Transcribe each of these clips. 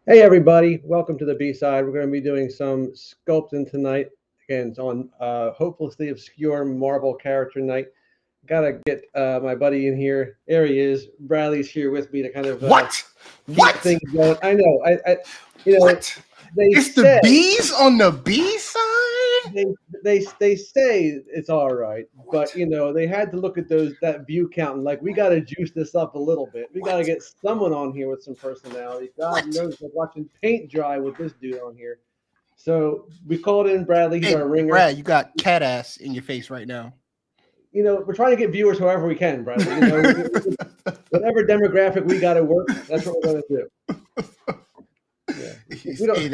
Hey everybody, welcome to the B-side. We're going to be doing some sculpting tonight. Again, it's on hopelessly obscure marble character night. Gotta get my buddy in here. There he is. Bradley's here with me to kind of What? get What? things going. I know. You know, What? they It's the say bees on the B side? they they say it's all right, but What? they had to look at that view count and like we got to juice this up a little bit. We got to What? get someone on here with some personality. God What? knows, like watching paint dry with this dude on here. So we called in Bradley. He's Hey, our ringer. Brad, you got cat ass in your face right now. We're trying to get viewers however we can, Bradley. Whatever demographic we got to work, that's what we're going to do. Yeah, we don't Hey,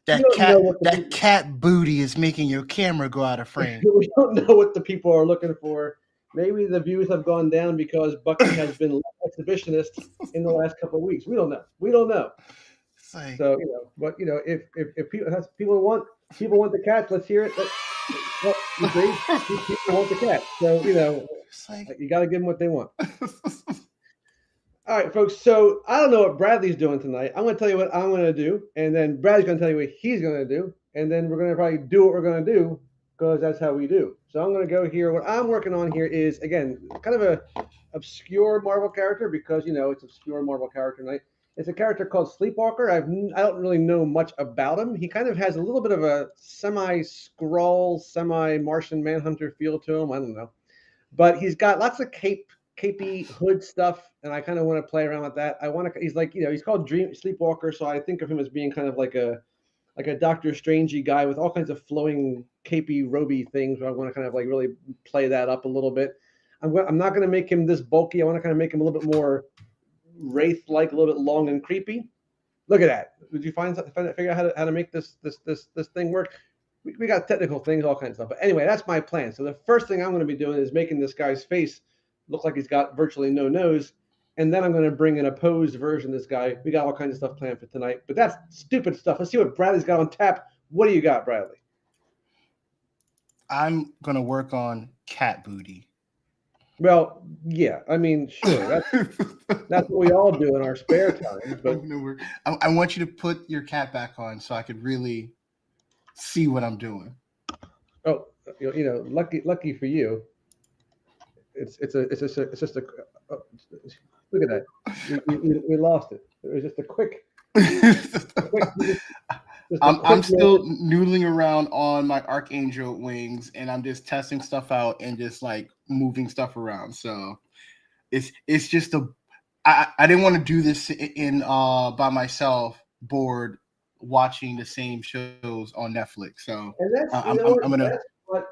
we don't know what the that people cat booty is making your camera go out of frame. we don't know what the people are looking for. Maybe the views have gone down because Bucky has been less exhibitionist in the last couple of weeks. We don't know. We don't know. It's like, So but if people want the cats, let's hear it. Well, you see, people want the cats. So it's like, you got to give them what they want. All right, folks. So I don't know what Bradley's doing tonight. I'm going to tell you what I'm going to do, and then Bradley's going to tell you what he's going to do, and then we're going to probably do what we're going to do because that's how we do. So I'm going to go here. What I'm working on here is again kind of a obscure Marvel character because it's obscure Marvel character night. It's a character called Sleepwalker. I don't really know much about him. He kind of has a little bit of a semi-Skrull, semi-Martian Manhunter feel to him. I don't know, but he's got lots of capey hood stuff, and I kind of want to play around with that. I want to. He's like he's called Dream Sleepwalker, so I think of him as being kind of like a Doctor Strangey guy with all kinds of flowing capey roby things. I want to kind of like really play that up a little bit. I'm not going to make him this bulky. I want to kind of make him a little bit more wraith-like, a little bit long and creepy. Look at that. Did you figure out how to make this thing work? We got technical things, all kinds of stuff. But anyway, that's my plan. So the first thing I'm going to be doing is making this guy's face look like he's got virtually no nose. And then I'm going to bring an opposed version of this guy. We got all kinds of stuff planned for tonight. But that's stupid stuff. Let's see what Bradley's got on tap. What do you got, Bradley? I'm going to work on cat booty. Well, yeah. I mean, sure. That's what we all do in our spare time. But I want you to put your cat back on so I could really see what I'm doing. oh, lucky for you, it's just a oh, look at that. We lost it. It was just a quick just a I'm quick still moment. noodling around on my archangel wings, and I'm just testing stuff out and just like moving stuff around. So it's just I didn't want to do this in by myself, bored watching the same shows on Netflix. So And that's I'm gonna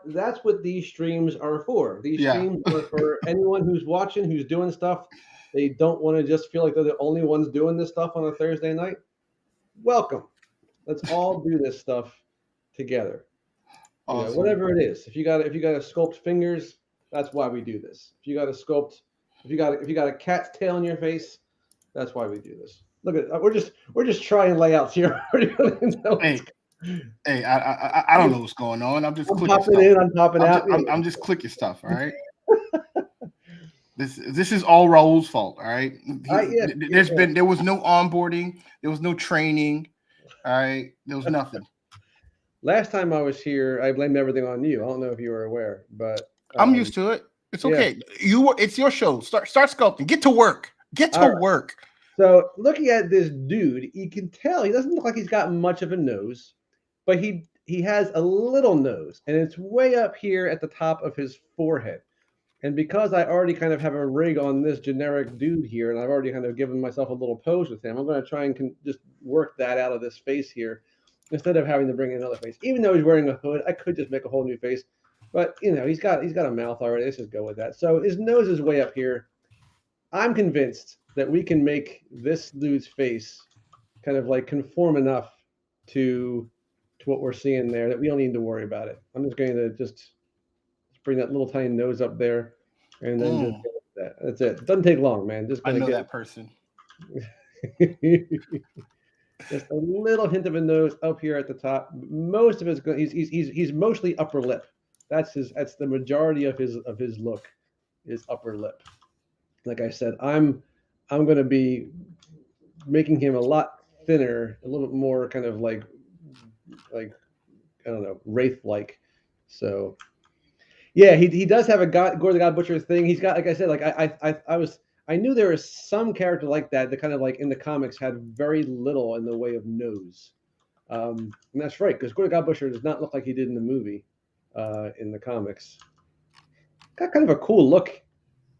that's what these streams are for. These yeah. streams are for anyone who's watching, who's doing stuff. They don't want to just feel like they're the only ones doing this stuff on a Thursday night. Welcome. Let's all do this stuff together. Awesome. Whatever it is. If you got to sculpt fingers, that's why we do this. If you got a cat's tail in your face, that's why we do this. Look at we're just trying layouts here. Hey, hey, I don't know what's going on. I'm just I'm clicking popping stuff. in, I'm popping out. I'm just clicking stuff. All right. This is all Raul's fault. All right. Yeah, There was no onboarding. There was no training. All right. There was nothing. last time I was here, I blamed everything on you. I don't know if you were aware, but I'm used to it. It's yeah. okay. It's your show. Start sculpting. Get to work. Get All to right. work. So looking at this dude, you can tell he doesn't look like he's got much of a nose, but he has a little nose, and it's way up here at the top of his forehead. And because I already kind of have a rig on this generic dude here, and I've already kind of given myself a little pose with him, I'm going to try and just work that out of this face here instead of having to bring in another face. Even though he's wearing a hood, I could just make a whole new face. But he's got a mouth already. Let's just go with that. So his nose is way up here. I'm convinced that we can make this dude's face kind of like conform enough to what we're seeing there that we don't need to worry about it. I'm just going to just bring that little tiny nose up there, and then just Mm, go with that. That's it. It doesn't take long, man. Just I gonna know get that person. just a little hint of a nose up here at the top. Most of it's going. He's mostly upper lip. That's the majority of his look is upper lip. Like I said, I'm going to be making him a lot. thinner, a little bit more kind of like I don't know, wraith-like. So yeah, he does have a Gore the God Butcher thing. He's got, like I said, like I knew there was some character like that kind of like in the comics had very little in the way of nose. And that's right, because Gore the God Butcher does not look like he did in the movie, in the comics. Got kind of a cool look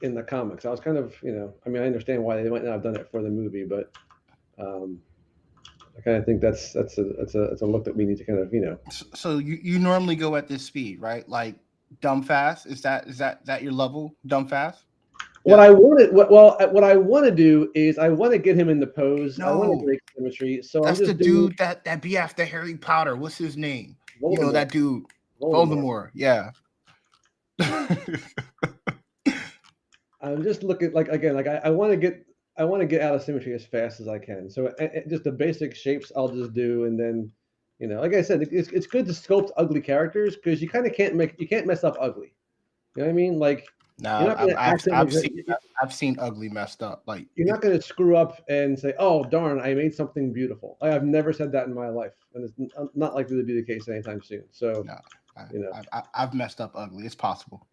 in the comics. I was kind of, I mean, I understand why they might not have done it for the movie, but I kind of think that's a look that we need to kind of, So you normally go at this speed, right? Like dumb fast. Is that your level? Dumb fast. What I want to do is I want to get him in the pose. I want to break symmetry. So that's I'm just the dude that be after Harry Potter. What's his name? Voldemort. You know that dude, Voldemort. Yeah. I'm just looking like again, like I want to get out of symmetry as fast as I can. So just the basic shapes I'll just do, and then like I said, it's good to sculpt ugly characters because you kind of can't mess up ugly. You know what I mean? Like. No, I've seen ugly messed up. Like you're not going to screw up and say, "Oh darn, I made something beautiful." I have never said that in my life, and it's not likely to be the case anytime soon. So, I've messed up ugly. It's possible.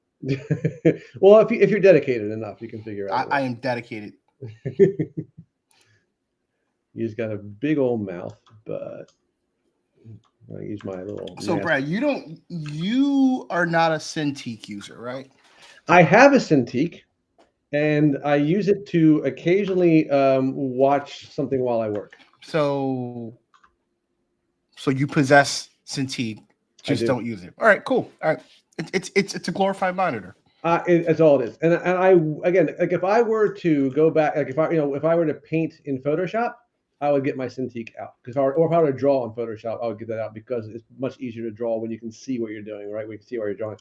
Well, if you're dedicated enough, you can figure out. I am dedicated. He's got a big old mouth, but I use my little. So, Brad, you are not a Cintiq user, right? I have a Cintiq, and I use it to occasionally watch something while I work. So you possess Cintiq, just don't use it. All right, cool. All right, it's a glorified monitor. It's all it is. And I again, like if I were to go back, like if I were to paint in Photoshop, I would get my Cintiq out or if I were to draw in Photoshop, I would get that out because it's much easier to draw when you can see what you're doing, right? We can see what you're drawing.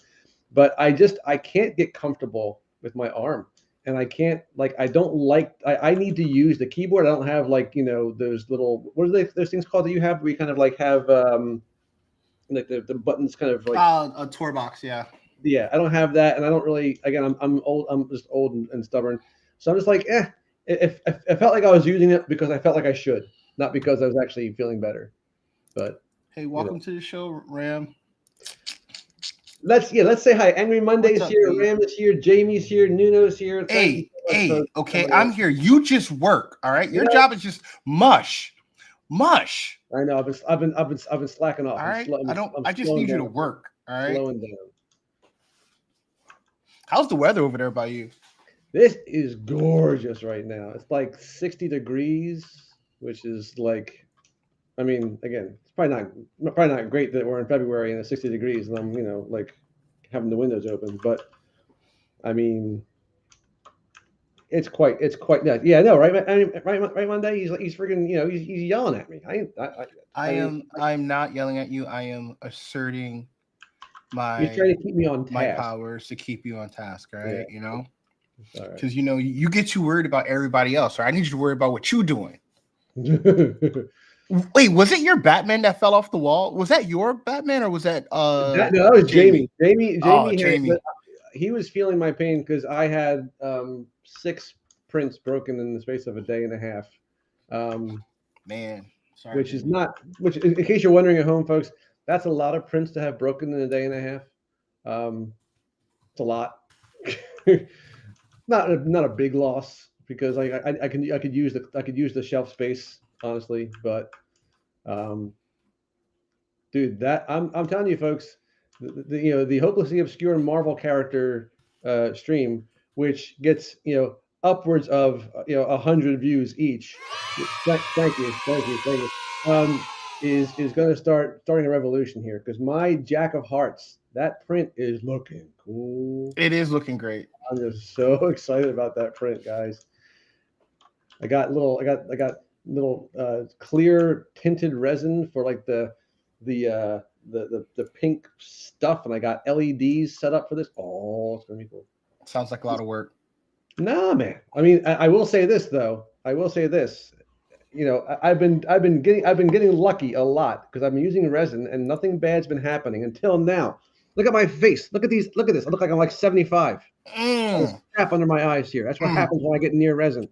But I can't get comfortable with my arm, and I can't I need to use the keyboard. I don't have those little, what are those things called that you have? We kind of like have like the buttons kind of like a tour box, yeah. Yeah, I don't have that, and I don't really. Again, I'm old. I'm just old and stubborn. So I'm just like, If I felt like I was using it because I felt like I should, not because I was actually feeling better. But hey, welcome to the show, Ram. Let's say hi. Angry Monday's here. Dude? Ram is here. Jamie's here. Nuno's here. Hey, okay, I'm here. You just work, all right. Your job is just mush. I know. I've been slacking off. All right. I just need you to work. All right. Slowing down. How's the weather over there by you? This is gorgeous right now. It's like 60 degrees, which is like, I mean, again, it's probably not great that we're in February and it's 60 degrees and I'm, like having the windows open. But I mean, it's quite yeah, no, right. I mean, right Monday, he's freaking, he's yelling at me. I'm not yelling at you. I am asserting he's trying to keep me on task. My powers to keep you on task, right? Yeah. Because you get too worried about everybody else, right? I need you to worry about what you're doing. Wait, was it your Batman that fell off the wall? Was that your Batman or was that no, that was Jamie. Jamie he was feeling my pain because I had 6 prints broken in the space of a day and a half. Man, sorry. Which in case you're wondering at home, folks, that's a lot of prints to have broken in a day and a half. It's a lot. Not a big loss because I could use the shelf space, honestly, but dude, that I'm telling you folks, the hopelessly obscure Marvel character stream, which gets upwards of 100 views each. Thank you. Is going to starting a revolution here because my Jack of Hearts, that print is looking cool. It is looking great. I'm just so excited about that print, guys. I got little clear tinted resin for like the pink stuff, and I got LEDs set up for this. Oh, it's gonna be cool. Sounds like a lot of work. Nah, man. I mean, I will say this though. I've been getting lucky a lot because I've been using resin and nothing bad's been happening until now. Look at my face. Look at this. I look like I'm like 75. Crap under my eyes here. That's what happens when I get near resin.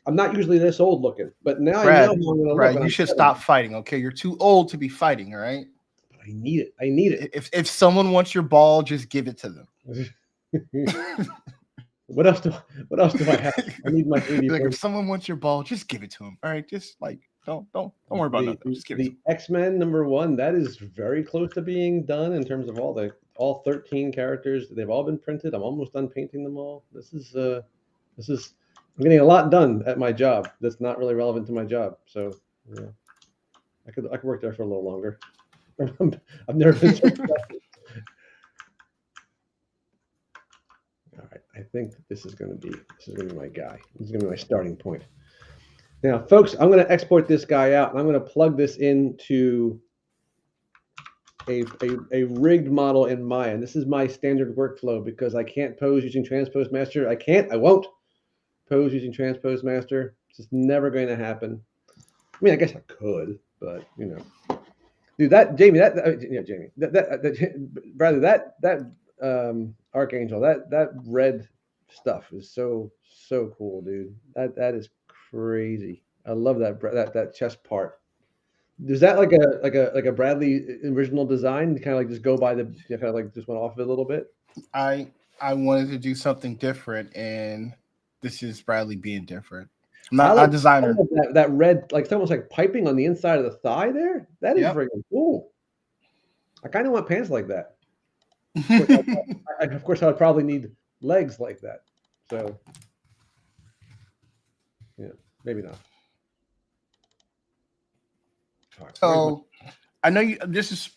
I'm not usually this old looking, but now Brad, I know how I'm gonna Brad, look. you should stop fighting. Okay, you're too old to be fighting. All right. I need it. I need it. If someone wants your ball, just give it to them. What else do I have? I need my 3D. Like if someone wants your ball, just give it to them. All right, just like don't worry about nothing. Just give it to them. X-Men #1. That is very close to being done in terms of all 13 characters. They've all been printed. I'm almost done painting them all. This is I'm getting a lot done at my job. That's not really relevant to my job. So yeah, I could work there for a little longer. I've never been so all right, I think this is going to be my guy. This is going to be my starting point. Now, folks, I'm going to export this guy out, and I'm going to plug this into a rigged model in Maya. And this is my standard workflow because I can't pose using Transpose Master. I won't pose using Transpose Master. It's just never going to happen. I mean, I guess I could, but you know, dude, Bradley, that Archangel, that red stuff is so cool, dude. That is crazy. I love that chest part. Is that like a Bradley original design? Kind of like just go by the kind of like just went off of it a little bit. I wanted to do something different, and this is Bradley being different. I'm not a designer. That red, like it's almost like piping on the inside of the thigh there. That is freaking cool. I kind of want pants like that. Of course, I would probably need legs like that. So, yeah, maybe not. Right, so, I know you. This is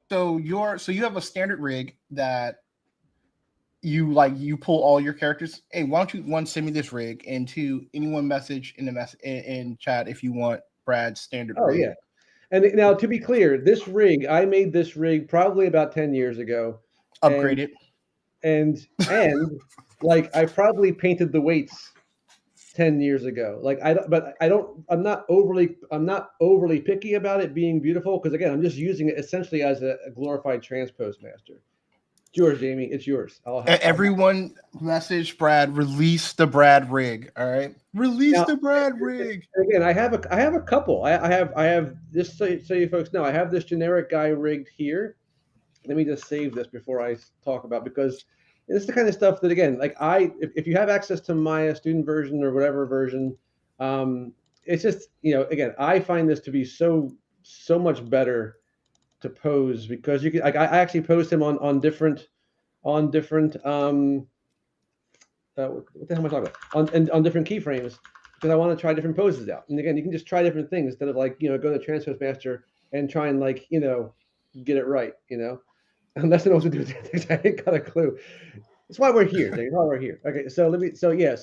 so you have a standard rig that you pull all your characters. Hey, why don't you one send me this rig, and two, anyone message in the in chat if you want Brad's standard rig. Yeah. And now, to be clear, this rig, I made this rig probably about 10 years ago. Upgraded. And like I probably painted the weights 10 years ago. Like I'm not overly picky about it being beautiful because again, I'm just using it essentially as a glorified transpose master. It's yours, Jamie. It's yours. Everyone message Brad, release the Brad rig. All right. Release the Brad rig. Again, I have a couple. I have just so you folks know, I have this generic guy rigged here. Let me just save this before I talk about because this is the kind of stuff that again, like if you have access to Maya student version or whatever version, it's just again, I find this to be so much better to pose because you can like I actually posed him on different what the hell am I talking about on different keyframes because I want to try different poses out. And again, you can just try different things instead of like go to Transpose Master and try and like get it right. Unless I know what to do with things, I ain't got a clue. That's why we're here. That's why we're here. Okay, so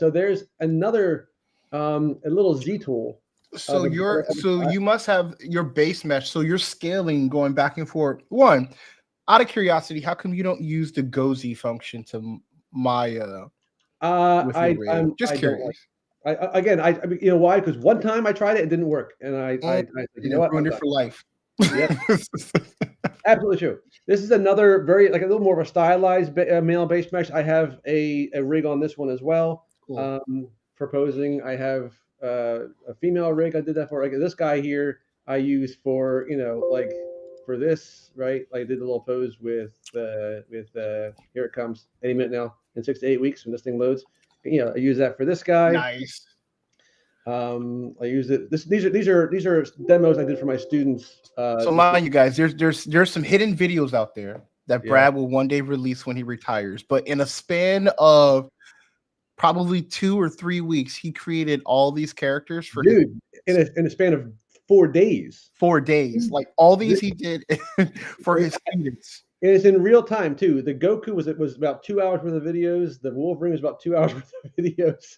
there's another a little Z tool. So you must have your base mesh. So you're scaling going back and forth. One, out of curiosity, how come you don't use the GoZ function to Maya? I'm just curious. I why? Because one time I tried it, it didn't work, and I you know what? Ruined it for life. Yep. Absolutely true. This is another very like a little more of a stylized male base mesh. I have a rig on this one as well. Cool. For posing, I have a female rig. I did that for like this guy here. I use for like for this right. I did a little pose with here it comes any minute now in 6 to 8 weeks when this thing loads. I use that for this guy. Nice. I use it. These are demos I did for my students. So mind you guys, there's some hidden videos out there that Brad will one day release when he retires. But in a span of probably 2 or 3 weeks, he created all these characters for in a span of 4 days. 4 days, like all these he did for his students. And it's in real time too. The Goku was about 2 hours worth of videos. The Wolverine was about 2 hours worth of videos.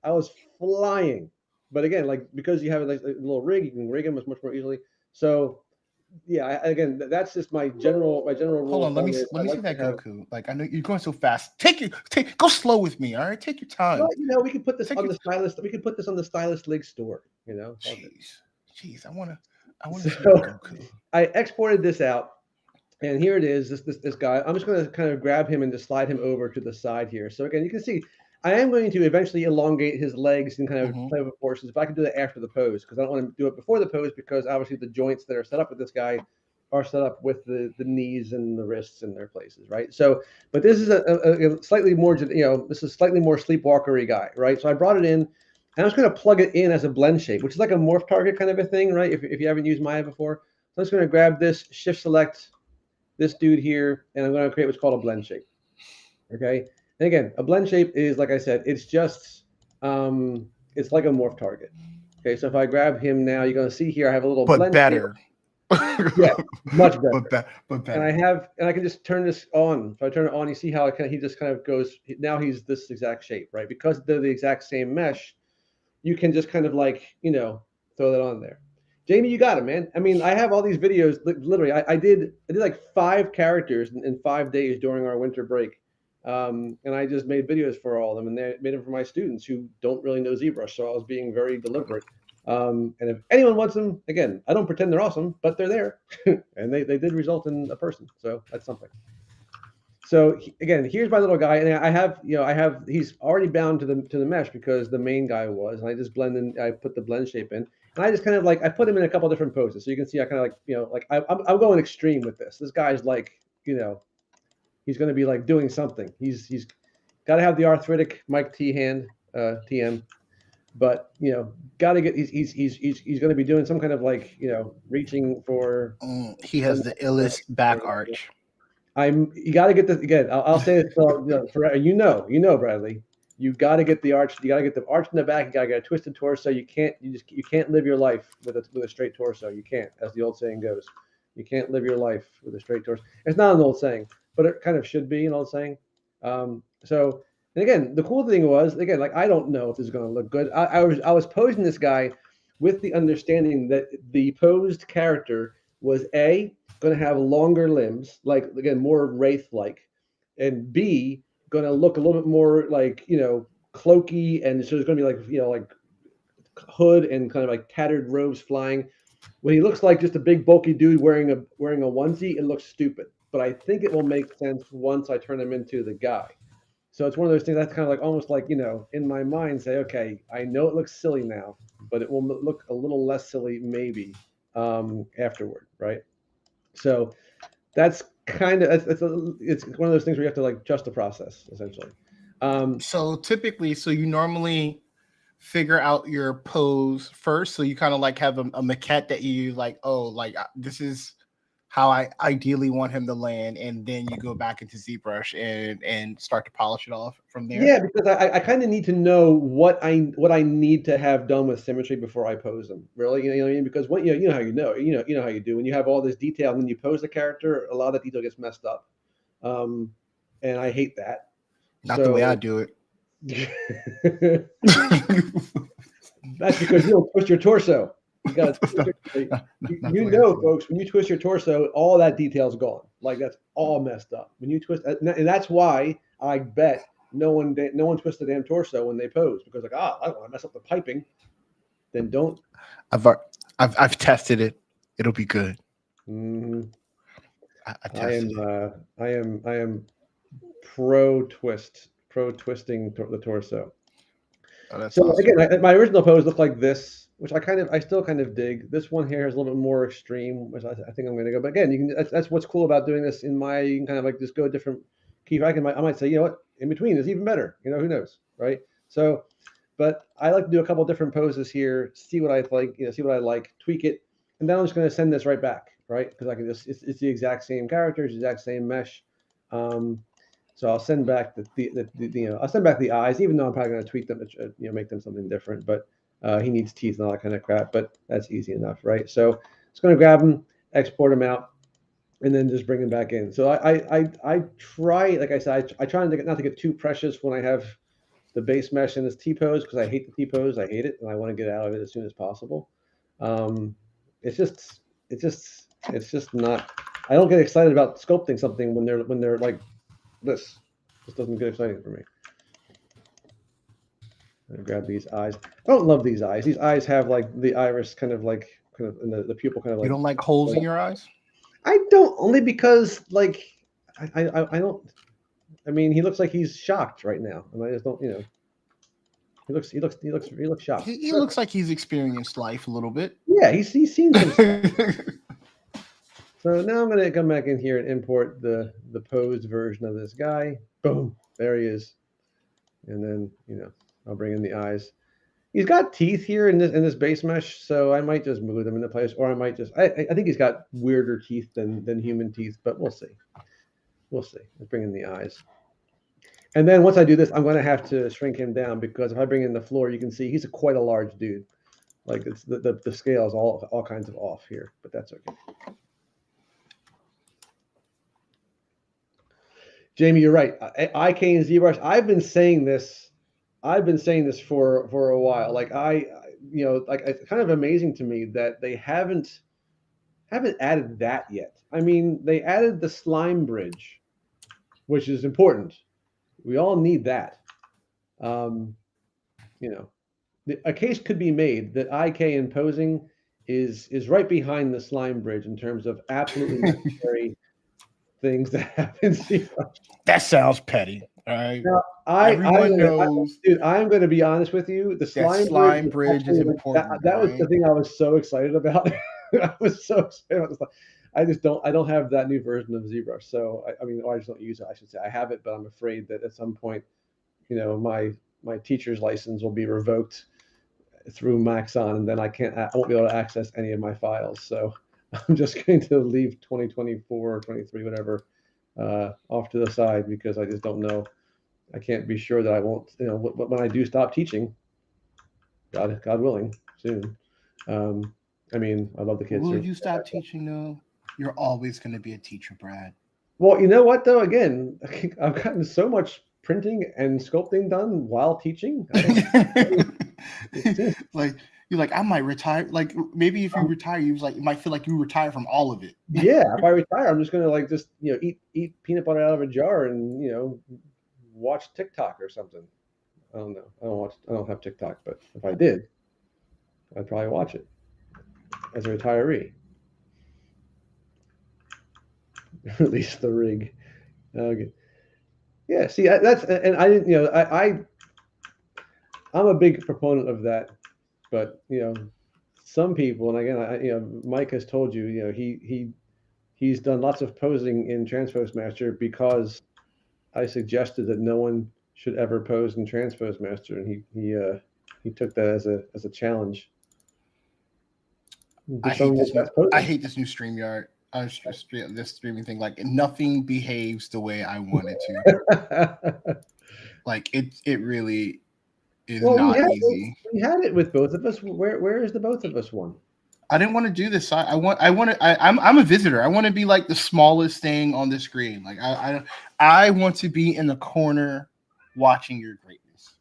I was flying. But again, like because you have a little rig, you can rig them much more easily. So, yeah, again, that's just my general rule. Hold on, let me see that Goku. Like I know you're going so fast. Go slow with me. All right, take your time. Well, we can put this on the Stylus. We can put this on the Stylus League store. Jeez, I want to see Goku. I exported this out, and here it is. This guy. I'm just going to kind of grab him and just slide him over to the side here. So again, you can see. I am going to eventually elongate his legs and kind of play with proportions, but I can do that after the pose because I don't want to do it before the pose because obviously the joints that are set up with this guy are set up with the knees and the wrists in their places, right? So, but this is a slightly more, this is slightly more sleepwalkery guy, right? So I brought it in, and I'm just going to plug it in as a blend shape, which is like a morph target kind of a thing, right? If you haven't used Maya before, so I'm just going to grab this, shift select this dude here, and I'm going to create what's called a blend shape. Okay. And again, a blend shape is, like I said, it's just, it's like a morph target. Okay. So if I grab him now, you're going to see here, I have a little blend better. Yeah, much better. But better. And I can just turn this on. If I turn it on, you see how he just kind of goes, now he's this exact shape, right? Because they're the exact same mesh, you can just kind of like, throw that on there. Jamie, you got it, man. I mean, I have all these videos. Literally, I did like 5 characters in 5 days during our winter break. And I just made videos for all of them, and they made them for my students who don't really know ZBrush. So I was being very deliberate. And if anyone wants them, again, I don't pretend they're awesome, but they're there, and they did result in a person. So that's something. So again, here's my little guy, and I have he's already bound to the mesh because the main guy was, and I just blend in. I put the blend shape in, and I just kind of like I put him in a couple different poses, so you can see I kind of like I'm going extreme with this. This guy's like he's going to be like doing something. He's got to have the arthritic Mike T hand TM, but got to get he's going to be doing some kind of like reaching for. He has the illest back arch. You got to get this again. I'll say it forever. Bradley. You got to get the arch. You got to get the arch in the back. You got to get a twisted torso. You can't live your life with a straight torso. You can't, as the old saying goes. You can't live your life with a straight torso. It's not an old saying, but it kind of should be an old saying. So, and again, the cool thing was, again, like I don't know if this is going to look good. I was posing this guy with the understanding that the posed character was going to have longer limbs, like again more wraith-like, and B going to look a little bit more like cloaky, and so there's going to be like like hood and kind of like tattered robes flying. When he looks like just a big bulky dude wearing a onesie, it looks stupid. But I think it will make sense once I turn him into the guy. So it's one of those things that's kind of like almost like in my mind say, okay, I know it looks silly now, but it will look a little less silly maybe afterward, right? So that's kind of it's one of those things where you have to like trust the process essentially. So typically, you normally figure out your pose first, so you kind of like have a maquette that you like, this is how I ideally want him to land, and then you go back into ZBrush and start to polish it off from there. Yeah, because I kind of need to know what I need to have done with symmetry before I pose them. Really, you know what I mean? Because when you know how you do when you have all this detail and then you pose the character, a lot of that detail gets messed up, and I hate that. Not the way I do it. That's because you don't twist your torso. You got folks, when you twist your torso, all that detail's gone. Like that's all messed up. When you twist, and that's why I bet no one twists the damn torso when they pose, because like, I don't want to mess up the piping. Then don't. I've tested it. It'll be good. Mm-hmm. I am pro twisting the torso. Oh, so awesome. Again, my original pose looked like this, which I still kind of dig. This one here is a little bit more extreme, which I think I'm going to go. But again, that's what's cool about doing this you can kind of like just go a different key. I might say, what, in between is even better. Who knows, right? So, but I like to do a couple different poses here, see what I like, see what I like, tweak it, and then I'm just going to send this right back, right? Because I can just it's the exact same characters, the exact same mesh. So I'll send back I'll send back the eyes, even though I'm probably going to tweak them, make them something different. But he needs teeth and all that kind of crap. But that's easy enough, right? So it's going to grab him, export him out, and then just bring him back in. So I try, like I said, I try not to get too precious when I have the base mesh in this T pose, because I hate the T pose. I hate it, and I want to get out of it as soon as possible. It's just not. I don't get excited about sculpting something when they're like. This doesn't get exciting for me. I'm gonna grab these eyes. I don't love these eyes. These eyes have like the iris kind of in the pupil kind of like. You don't like holes in your eyes? I don't, only because like I don't. I mean, he looks like he's shocked right now, and I just don't. He looks shocked. He looks like he's experienced life a little bit. Yeah, he's seen some stuff. So now I'm gonna come back in here and import the posed version of this guy. Boom, there he is. And then I'll bring in the eyes. He's got teeth here in this base mesh, so I might just move them into place, or I might just I think he's got weirder teeth than human teeth, but we'll see. We'll see. Let's bring in the eyes. And then once I do this, I'm going to have to shrink him down because if I bring in the floor, you can see he's quite a large dude. Like it's the scale is all kinds of off here, but that's okay. Jamie, you're right. IK and ZBrush. I've been saying this for a while. Like it's kind of amazing to me that they haven't added that yet. I mean, they added the slime bridge, which is important. We all need that. A case could be made that IK imposing is right behind the slime bridge in terms of absolutely necessary things that happen. That sounds petty. All right. Now, Everyone knows. Dude, I'm going to be honest with you. The slime bridge is important. That was the thing I was so excited about. I was so excited about this. I don't have that new version of ZBrush. So I just don't use it. I should say I have it, but I'm afraid that at some point, my teacher's license will be revoked through Maxon, and then I won't be able to access any of my files. So I'm just going to leave 2024 or 23, whatever, off to the side because I just don't know. I can't be sure that I won't, when I do stop teaching, God willing, soon. I love the kids. Will you stop teaching though? You're always going to be a teacher, Brad. Well, you know what though? Again, I've gotten so much printing and sculpting done while teaching. You're like, I might retire. Like maybe if you retire, you might feel like you retire from all of it. Yeah, if I retire, I'm just gonna eat peanut butter out of a jar and watch TikTok or something. I don't know. I don't have TikTok, but if I did, I'd probably watch it as a retiree. Release the rig. Okay. Yeah. See, that's and I didn't. I'm a big proponent of that, but some people, and again, Mike has told you, he's done lots of posing in Transpose Master because I suggested that no one should ever pose in Transpose Master, and he took that as a challenge. I hate this new StreamYard. This streaming thing, like nothing behaves the way I want it to. Like it really is not easy. We had it with both of us. Where is the both of us one? I didn't want to do this. I'm a visitor. I want to be like the smallest thing on the screen. Like I want to be in the corner watching your greatness.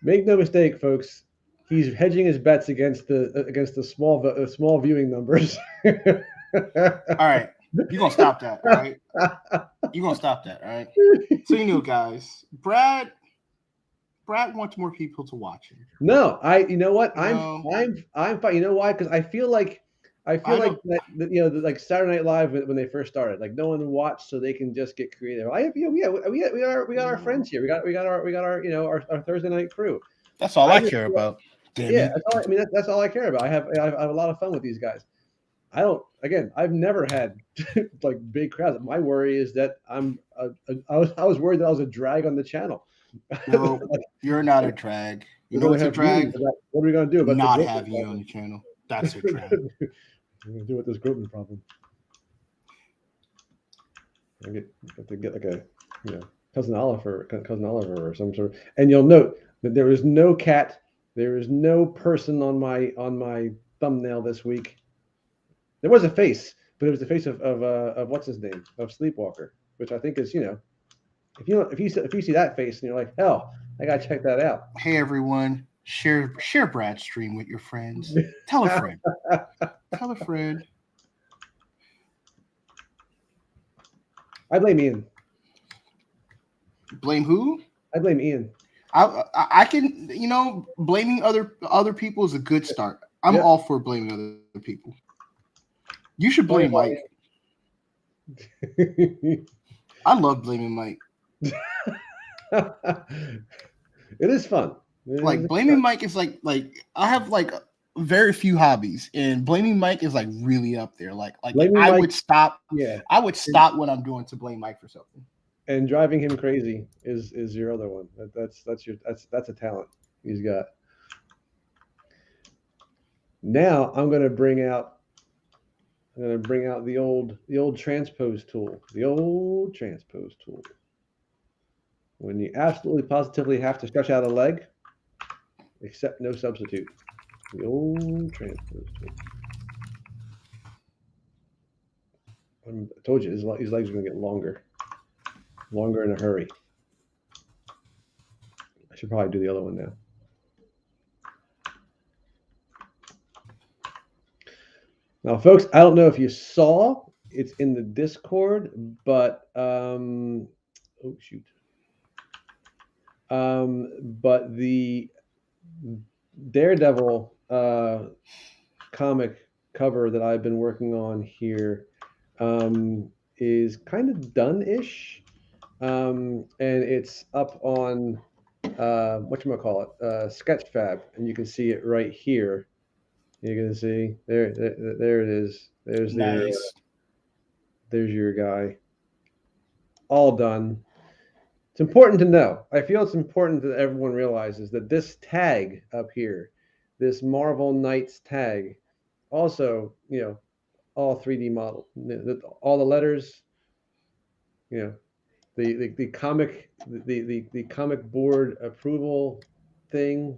Make no mistake, folks. He's hedging his bets against the small viewing numbers. All right, you're gonna stop that, all right? You're gonna stop that, all right? So guys, Brad wants more people to watch him. No, you know what? I'm fine. You know why? Because I feel like that, like Saturday Night Live when they first started, like no one watched, so they can just get creative. We got our friends here. We got our Thursday night crew. That's all I care about. Damn that's all I care about. I have a lot of fun with these guys. I've never had like big crowds. My worry is that I was worried that I was a drag on the channel. No, you're not a drag. You know what's a drag? What are we going to do about not having you on the channel? That's a drag. What are we going to do with this Groatman problem? I have to get like a cousin Oliver or some sort of. And you'll note that there is no cat. There is no person on my thumbnail this week. There was a face, but it was the face of what's his name, of Sleepwalker, which I think is if you see that face and you're like, hell, I gotta check that out. Hey everyone, share Brad's stream with your friends. Tell a friend. Tell a friend. I blame Ian. Blame who? I blame Ian. I can blaming other people is a good start. I'm all for blaming other people. You should blame Mike. I love blaming Mike. It is fun. Like blaming Mike is like I have like very few hobbies, and blaming Mike is like really up there. Like blaming I Mike, would stop. Yeah, I would stop what I'm doing to blame Mike for something. and driving him crazy is your other one. That's a talent he's got. Now I'm going to bring out the old transpose tool. The old transpose tool. When you absolutely positively have to stretch out a leg, except no substitute. The old transpose tool. I told you his legs are going to get longer in a hurry. I should probably do the other one now. Now, folks, I don't know if you saw, it's in the Discord, but oh shoot. But the Daredevil comic cover that I've been working on here is kind of done-ish, and it's up on whatchamacallit, Sketchfab, and you can see it right here. You can see there it is. There's Nice. there's your guy. All done. It's important to know. I feel it's important that everyone realizes that this tag up here, this Marvel Knights tag, also, all 3D model. All the letters, the comic the comic board approval thing,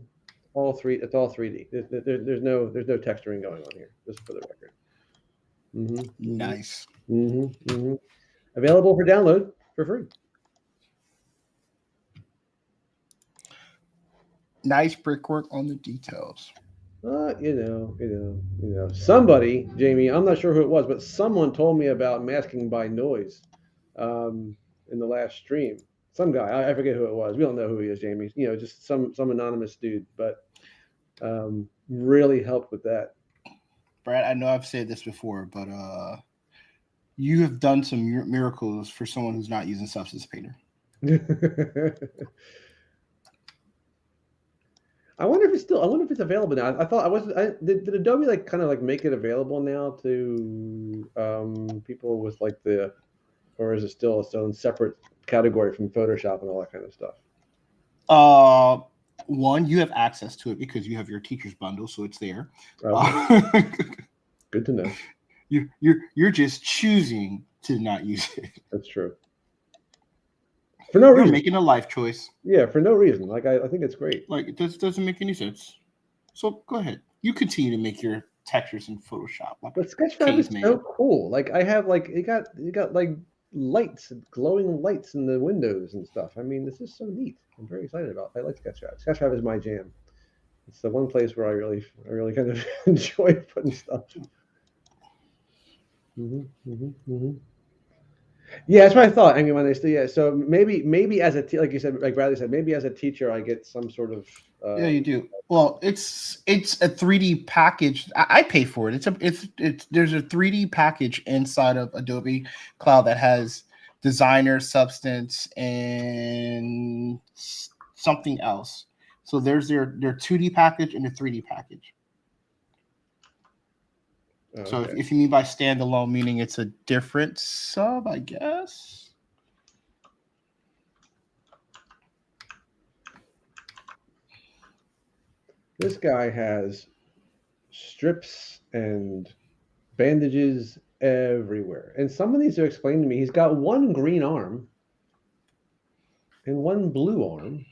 it's all 3D. There's no texturing going on here, just for the record. Nice. Available for download for free. Nice brickwork on the details. Somebody, Jamie, I'm not sure who it was, but someone told me about masking by noise in the last stream. Some guy, I forget who it was. We don't know who he is, Jamie. Just some anonymous dude, but really helped with that. Brad, I know I've said this before, but you have done some miracles for someone who's not using Substance Painter. I wonder if it's available now. I thought did Adobe kind of make it available now to people with or is it still its own separate category from Photoshop and all that kind of stuff? One, you have access to it because you have your teacher's bundle, so it's there. Good to know. You're just choosing to not use it. That's true. For no reason. You're making a life choice. Yeah, for no reason. I think it's great. It doesn't make any sense. So go ahead. You continue to make your textures in Photoshop. But Sketchfab is so cool. I have you got lights, glowing lights in the windows and stuff. I mean, this is so neat. I'm very excited about it. I like Sketchfab. Sketchfab is my jam. It's the one place where I really kind of enjoy putting stuff. Yeah, that's what I thought. I mean, when they still, so maybe as like you said, like Bradley said, maybe as a teacher, I get some sort of. Yeah, you do. Well, it's a 3D package. I pay for it. There's a 3D package inside of Adobe Cloud that has Designer, Substance, and something else. So there's their 2D package and a 3D package. Okay. So if you mean by standalone, meaning it's a different sub, I guess. This guy has strips and bandages everywhere. And some of these are explained to me. He's got one green arm and one blue arm.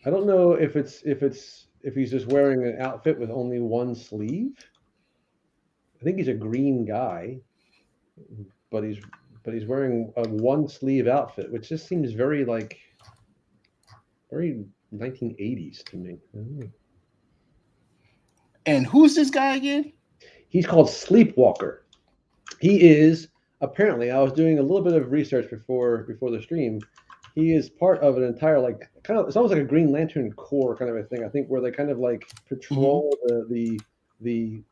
I don't know if he's just wearing an outfit with only one sleeve. I think he's a green guy, but he's wearing a one sleeve outfit, which just seems very 1980s to me. And who's this guy again? He's called Sleepwalker. He is apparently. I was doing a little bit of research before the stream. He is part of an entire it's almost like a Green Lantern Corps kind of a thing. I think where they kind of patrol the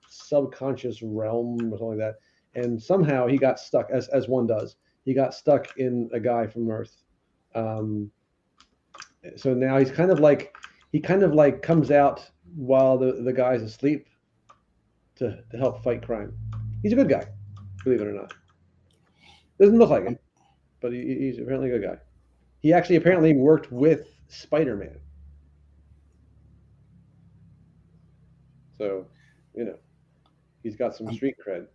subconscious realm or something like that. And somehow he got stuck, as one does. He got stuck in a guy from Earth. So now he's kind of he kind of like comes out while the guy's asleep to help fight crime. He's a good guy, believe it or not. Doesn't look like it, but he's apparently a good guy. He actually apparently worked with Spider-Man. So, you know, he's got some street cred.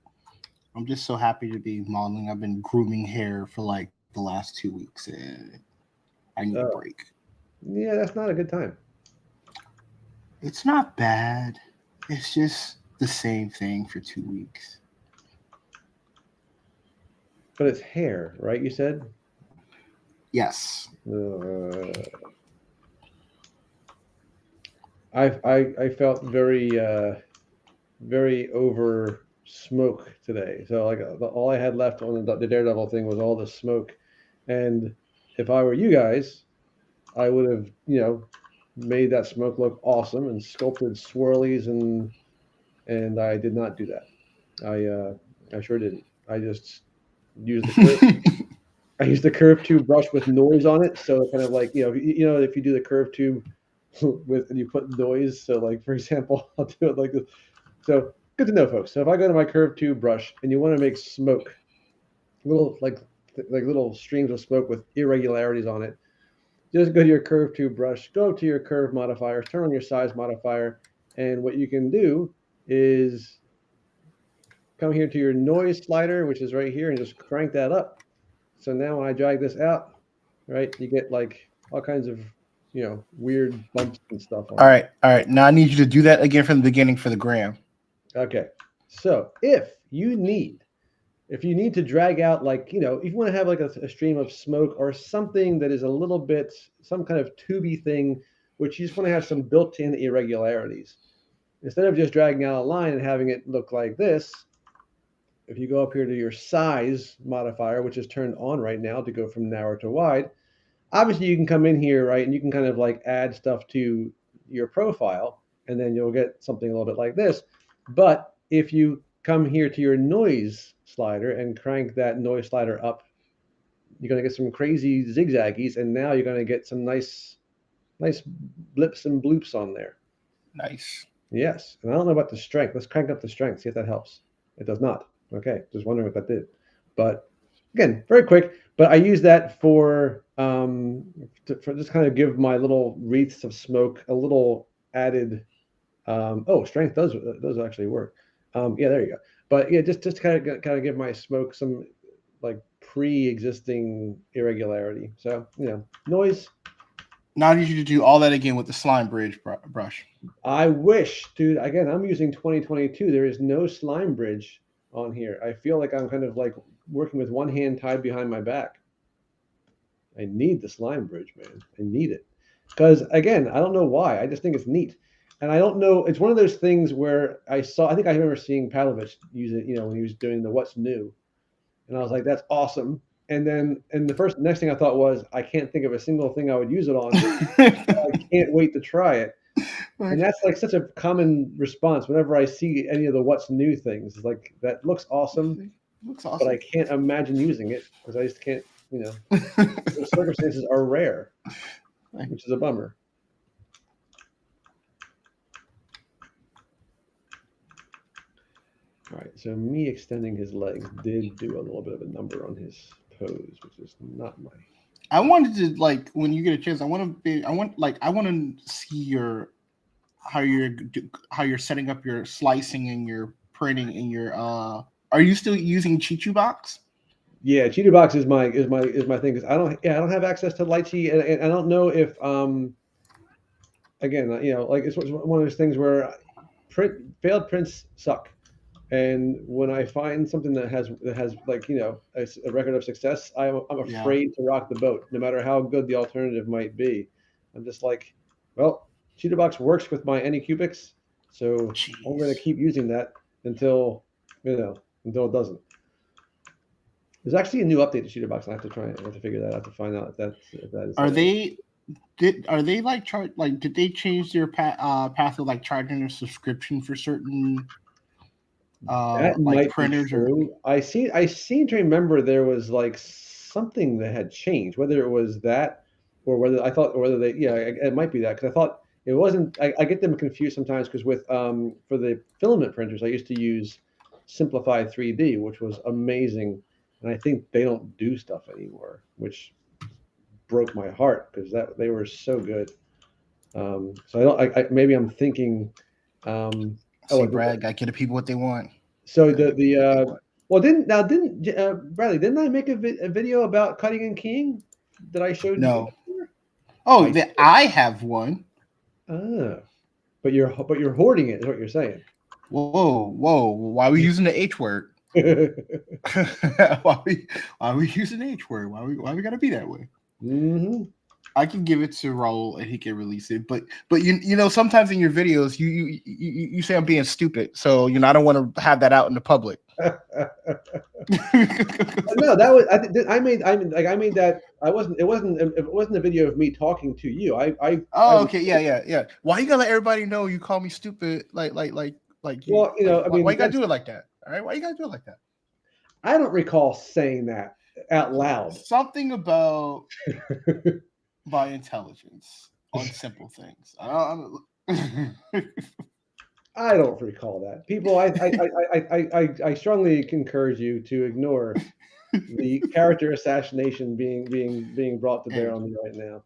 I'm just so happy to be modeling. I've been grooming hair for like the last 2 weeks, and I need a break. Yeah, that's not a good time. It's not bad. It's just the same thing for 2 weeks. But it's hair, right? You said? Yes. I felt very over smoke today. So like all I had left on the Daredevil thing was all the smoke. And if I were you guys, I would have, made that smoke look awesome and sculpted swirlies, and I did not do that. I sure didn't. I just used I used the curved tube brush with noise on it, so kind of like if you do the curved tube with and you put noise. So like for example, I'll do it like this. So good to know, folks. So if I go to my curved tube brush and you want to make smoke, little like little streams of smoke with irregularities on it, just go to your curved tube brush, go to your curve modifier, turn on your size modifier, and what you can do is come here to your noise slider, which is right here, and just crank that up. So now when I drag this out, right, you get like all kinds of weird bumps and stuff on all right. Now I need you to do that again from the beginning for the gram. Okay. So if you need to drag out, like, if you want to have like a stream of smoke or something that is a little bit, some kind of tubey thing, which you just want to have some built-in irregularities, instead of just dragging out a line and having it look like this, if you go up here to your size modifier, which is turned on right now to go from narrow to wide, obviously you can come in here, right, and you can kind of like add stuff to your profile, and then you'll get something a little bit like this. But if you come here to your noise slider and crank that noise slider up, you're going to get some crazy zigzaggies, and now you're going to get some nice blips and bloops on there. Nice. Yes. And I don't know about the strength. Let's crank up the strength, see if that helps. It does not. Okay. Just wondering what that did. But again, very quick. But I use that for just kind of give my little wreaths of smoke a little added. Strength does actually work. Yeah, there you go. But yeah, just kind of give my smoke some like pre-existing irregularity. So noise. Now I need you to do all that again with the slime bridge brush. I wish, dude. Again, I'm using 2022. There is no slime bridge on here. I feel like I'm kind of like working with one hand tied behind my back. I need the slime bridge, man. I need it. Because again, I don't know why. I just think it's neat. And I don't know. It's one of those things where I think I remember seeing Pavlovich use it, when he was doing the what's new. And I was like, that's awesome. And then, next thing I thought was, I can't think of a single thing I would use it on. I can't wait to try it. And that's like such a common response whenever I see any of the what's new things. It's like, that looks awesome. Looks awesome. But I can't imagine using it because I just can't, those circumstances are rare, which is a bummer. All right, so me extending his legs did do a little bit of a number on his pose, which is not my. I wanted to, like, when you get a chance, I want to see how you're setting up your slicing and your printing and your. Are you still using Chichu Box? Yeah, Cheater Box is my thing, because I don't have access to Lychee, and I don't know if again, like it's one of those things where failed prints suck. And when I find something that has like a record of success, I'm afraid to rock the boat, no matter how good the alternative might be. I'm just like, well, Cheetah Box works with my Anycubics, so I'm going to keep using that until until it doesn't. There's actually a new update to Cheetah Box. I have to figure that out to find out if that is. Are they like did they change their path of like charging a subscription for certain? That like might printers be true. I seem to remember there was like something that had changed, whether it was that or whether they it might be that, because I thought It wasn't. I get them confused sometimes because with for the filament printers, I used to use Simplify 3D, which was amazing, and I think they don't do stuff anymore, which broke my heart because that they were so good. So I don't. Maybe I'm thinking. See, Brad, gotta get the people what they want. So well didn't Bradley, didn't I make a video about cutting and keying that I showed you? No. Oh, I have one. Ah, but you're hoarding it, is what you're saying. Whoa! Why are we using the H word? why are we using the H word? Why we gotta be that way? Mm-hmm. I can give it to Raul and he can release it, but you know sometimes in your videos you say I'm being stupid, so I don't want to have that out in the public. No, that was I made that. It wasn't a video of me talking to you. Okay, yeah. Why you gotta let everybody know you call me stupid? Like well, why you gotta do it like that? All right, why you gotta do it like that? I don't recall saying that out loud. Something about by intelligence on simple things. I don't recall that. People, I strongly encourage you to ignore the character assassination being brought to bear on me right now.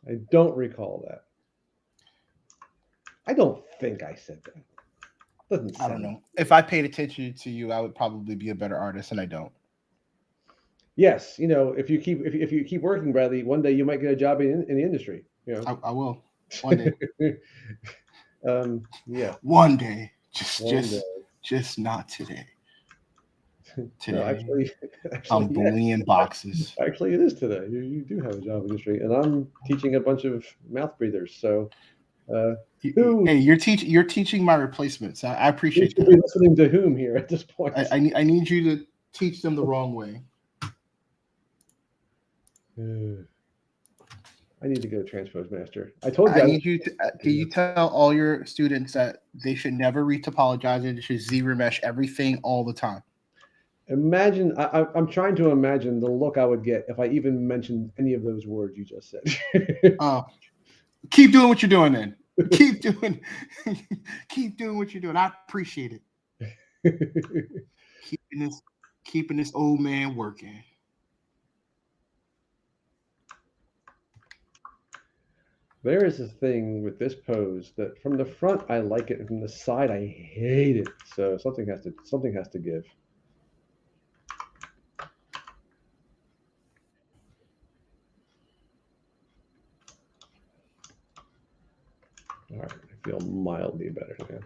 I don't recall that. I don't think I said that. I don't know. If I paid attention to you, I would probably be a better artist, and I don't. Yes, if you keep working, Bradley, one day you might get a job in the industry. I will one day. Yeah. One day, just not today. Today, no, actually, I'm bullying boxes. Actually, it is today. You do have a job in the industry, and I'm teaching a bunch of mouth breathers. So, hey, you're teaching my replacements. I appreciate that. Be listening to whom here at this point? I need you to teach them the wrong way. I need to go to Transpose Master. I told you. I need you to. Can you tell all your students that they should never retopologize and they should ZBrush everything all the time? Imagine. I'm trying to imagine the look I would get if I even mentioned any of those words you just said. Keep doing what you're doing, then. Keep doing what you're doing. I appreciate it. keeping this old man working. There is a thing with this pose that from the front I like it, and from the side I hate it. So something has to give. All right, I feel mildly better now.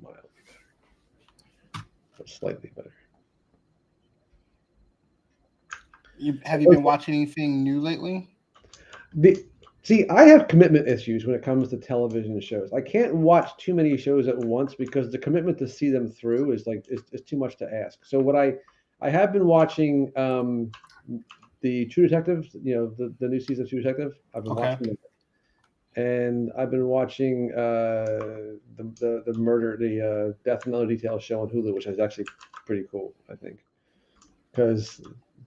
Mildly better, but slightly better. Have you been watching anything new lately? See, I have commitment issues when it comes to television shows. I can't watch too many shows at once because the commitment to see them through is too much to ask. So what I have been watching the True Detective, the new season of True Detective. I've been watching it. And I've been watching the Death and Other Details show on Hulu, which is actually pretty cool, I think, because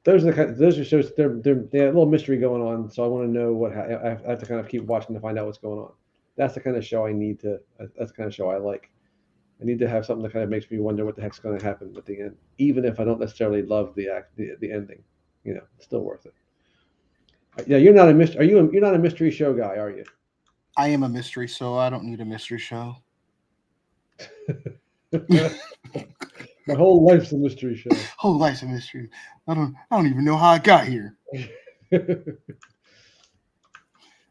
those are shows. They have a little mystery going on, so I want to know what I have to kind of keep watching to find out what's going on. That's the kind of show I need to. That's the kind of show I like. I need to have something that kind of makes me wonder what the heck's going to happen at the end, even if I don't necessarily love the ending. It's still worth it. Yeah, you're not a mystery. You're not a mystery show guy, are you? I am a mystery, so I don't need a mystery show. My whole life's a mystery show. Whole life's a mystery. I don't even know how I got here.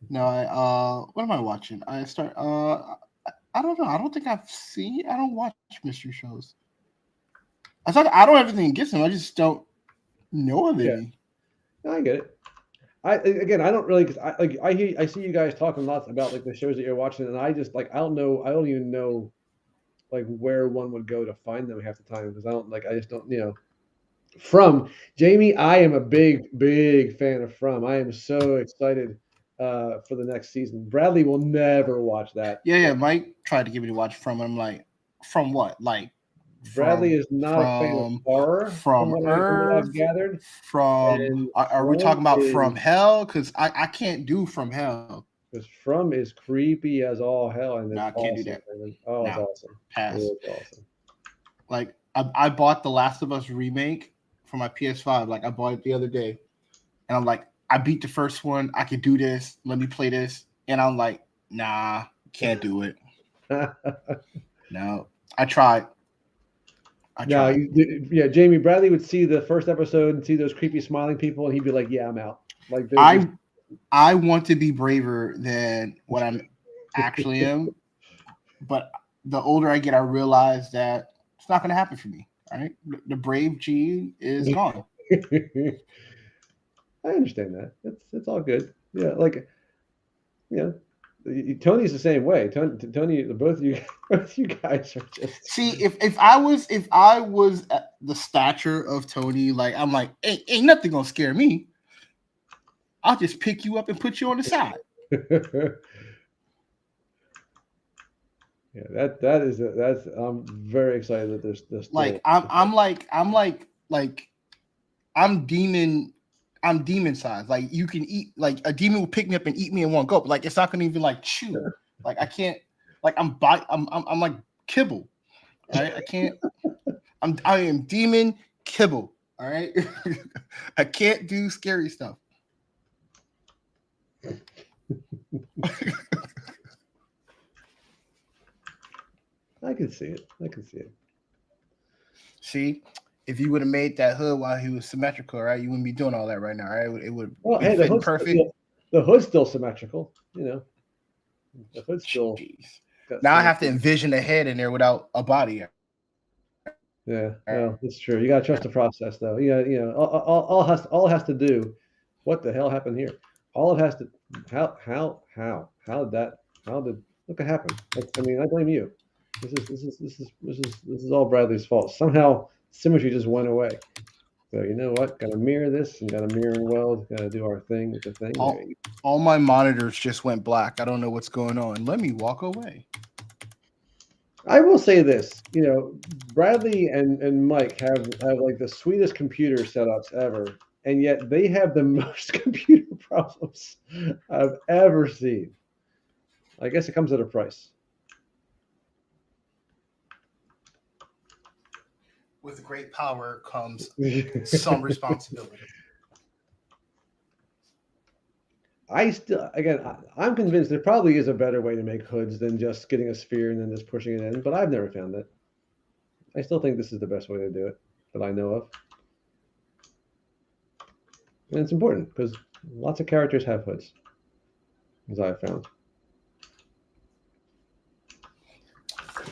No, what am I watching? I don't know. I don't watch mystery shows. I don't have anything against them. I just don't know of any. No, I get it. I don't really, because I see you guys talking lots about the shows that you're watching, and I just I don't even know where one would go to find them half the time, because I just don't. From Jamie, I am a big fan of From. I am so excited for the next season. Bradley will never watch that. Yeah. Mike tried to get me to watch From, and I'm like, from what? Like Bradley is not a fan of horror from what I've gathered. Are we talking about From Hell? Because I can't do From Hell. Because From is creepy as all hell, and it's I can't do that. Oh, it's awesome. Pass. It's awesome. Like I bought The Last of Us remake for my PS5. Like I bought it the other day, and I'm like, I beat the first one. I could do this. Let me play this. And I'm like, nah, can't do it. No, I tried. Jamie Bradley would see the first episode and see those creepy smiling people, and he'd be like, "Yeah, I'm out." Like I want to be braver than what I'm actually am, but the older I get, I realize that it's not going to happen for me. All right, the brave gene is gone. I understand that. It's all good. Yeah, like Tony's the same way. Tony, both you guys are just. See, if I was at the stature of Tony, like I'm like, ain't nothing gonna scare me. I'll just pick you up and put you on the side. Yeah, that's. I'm very excited that there's this. Like I'm demon sized. Like you can eat, like a demon will pick me up and eat me in one go. But like it's not gonna even like chew. Like I can't. Like I'm like kibble. Right? I can't. I am demon kibble. All right. I can't do scary stuff. I can see it. See, if you would have made that hood while he was symmetrical, right, you wouldn't be doing all that right now, right? It would be fitting perfect. The hood's still symmetrical, The hood's still. Now I have to envision a head in there without a body. Yeah, well, that's true. You gotta trust the process, though. All it has to do. What the hell happened here? All it has to. How did look what happened? I blame you. This is all Bradley's fault. Somehow symmetry just went away. So you know what? Got to mirror this and got to mirror and weld. Got to do our thing with the thing. All my monitors just went black. I don't know what's going on. Let me walk away. I will say this. Bradley and Mike have like the sweetest computer setups ever, and yet they have the most computer problems I've ever seen. I guess it comes at a price. With great power comes some responsibility. I'm convinced there probably is a better way to make hoods than just getting a sphere and then just pushing it in, but I've never found it. I still think this is the best way to do it that I know of. And it's important because lots of characters have hoods, as I've found.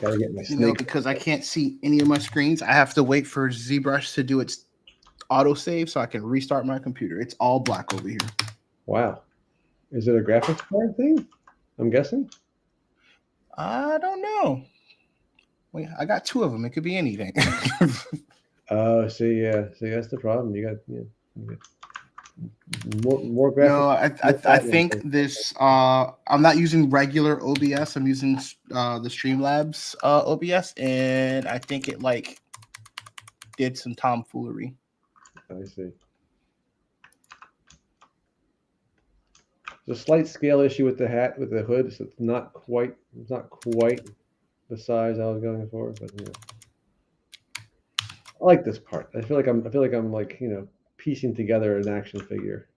Gotta get my snake. Because I can't see any of my screens, I have to wait for ZBrush to do its autosave so I can restart my computer. It's all black over here. Wow. Is it a graphics card thing? I'm guessing. I don't know. Wait, I got two of them. It could be anything. Oh, see, that's the problem. You got more graphics. No, I think this. I'm not using regular OBS. I'm using the Streamlabs OBS, and I think it like did some tomfoolery. I see. There's a slight scale issue with the hat, with the hood, so it's not quite the size I was going for, but I like this part. I feel like I'm like piecing together an action figure.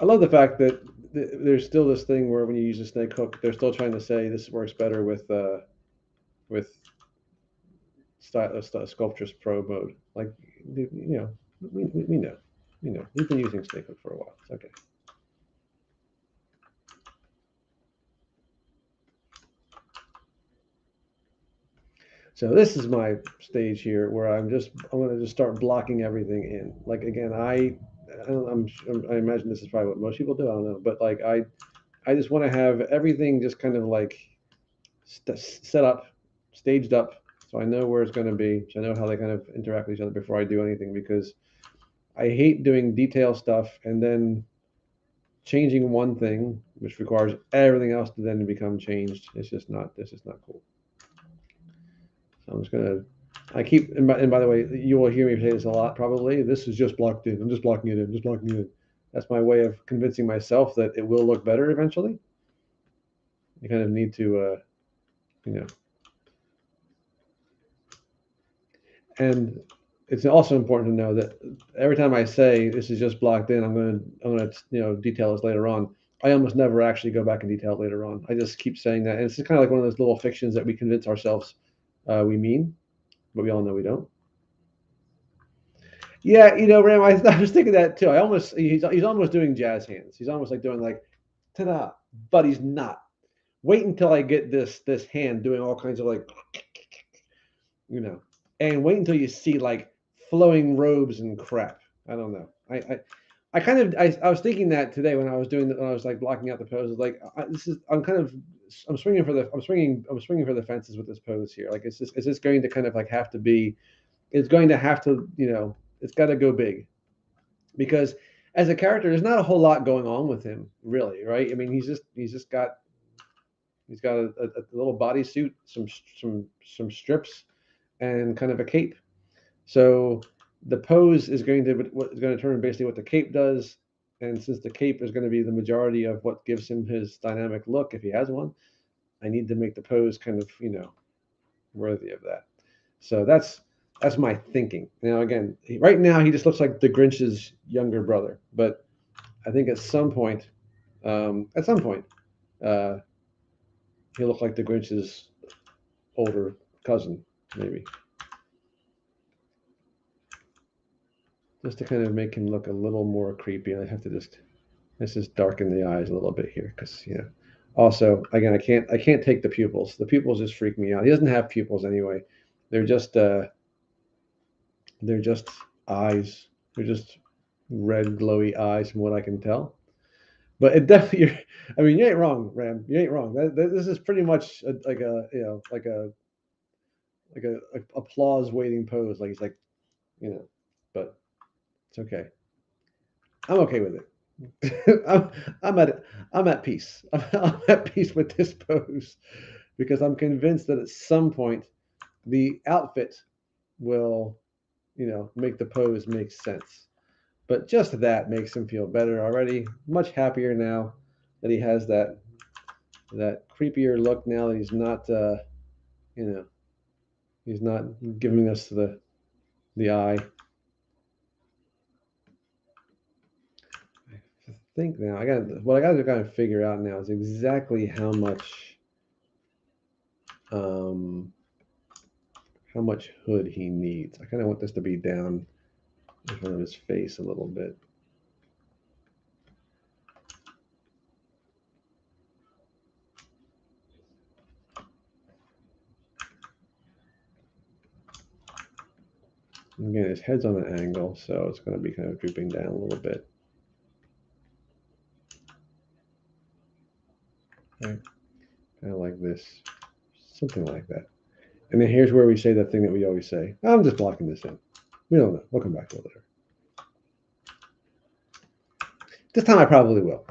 I love the fact that there's still this thing where when you use a snake hook, they're still trying to say this works better with Sculptress Pro mode. Like we know. We've been using snake hook for a while. It's okay. So this is my stage here where I'm going to just start blocking everything in. Like again, I imagine this is probably what most people do. I don't know, but like I just want to have everything just kind of like set up, staged up, so I know where it's going to be. So I know how they kind of interact with each other before I do anything, because I hate doing detail stuff and then changing one thing, which requires everything else to then become changed. It's just not cool. So I'm just gonna. I keep and by the way, you will hear me say this a lot probably. This is just blocked in. I'm just blocking it in. Just blocking it in. That's my way of convincing myself that it will look better eventually. You kind of need to, you know. And it's also important to know that every time I say this is just blocked in, I'm gonna detail this later on. I almost never actually go back and detail it later on. I just keep saying that, and it's just kind of like one of those little fictions that we convince ourselves we mean, but we all know we don't. Yeah, Ram, I was thinking that too. He's almost doing jazz hands. He's almost like doing like ta-da, but he's not. Wait until I get this hand doing all kinds of like, and wait until you see like flowing robes and crap. I don't know. I was thinking that today when I was like blocking out the poses. Like I'm swinging for the fences with this pose here. Like is this going to kind of like have to be? It's going to have to it's got to go big, because as a character, there's not a whole lot going on with him, really, right? I mean, he's got a little bodysuit, some strips, and kind of a cape. So the pose is going to determine basically what the cape does, and since the cape is going to be the majority of what gives him his dynamic look, if he has one, I need to make the pose kind of worthy of that. So that's my thinking. Now, again, right now he just looks like the Grinch's younger brother, but I think at some point, uh, he'll look like the Grinch's older cousin, maybe, just to kind of make him look a little more creepy. And I have to just darken the eyes a little bit here, because Also, again, I can't take the pupils. The pupils just freak me out. He doesn't have pupils anyway. They're just eyes. They're just red, glowy eyes, from what I can tell. But it definitely, I mean, you ain't wrong, Ram. You ain't wrong. This is pretty much like a applause waiting pose. Like he's like, but it's okay. I'm okay with it. I'm at peace. I'm at peace with this pose, because I'm convinced that at some point the outfit will, make the pose make sense. But just that makes him feel better already. Much happier now that he has that creepier look. Now that he's not, he's not giving us the eye. I think now I got to kind of figure out now is exactly how much hood he needs. I kind of want this to be down in front of his face a little bit. Again, his head's on an angle, so it's going to be kind of drooping down a little bit. Right. Kind of like this, something like that. And then here's where we say that thing that we always say. I'm just blocking this in. We don't know. We'll come back to it later. This time I probably will,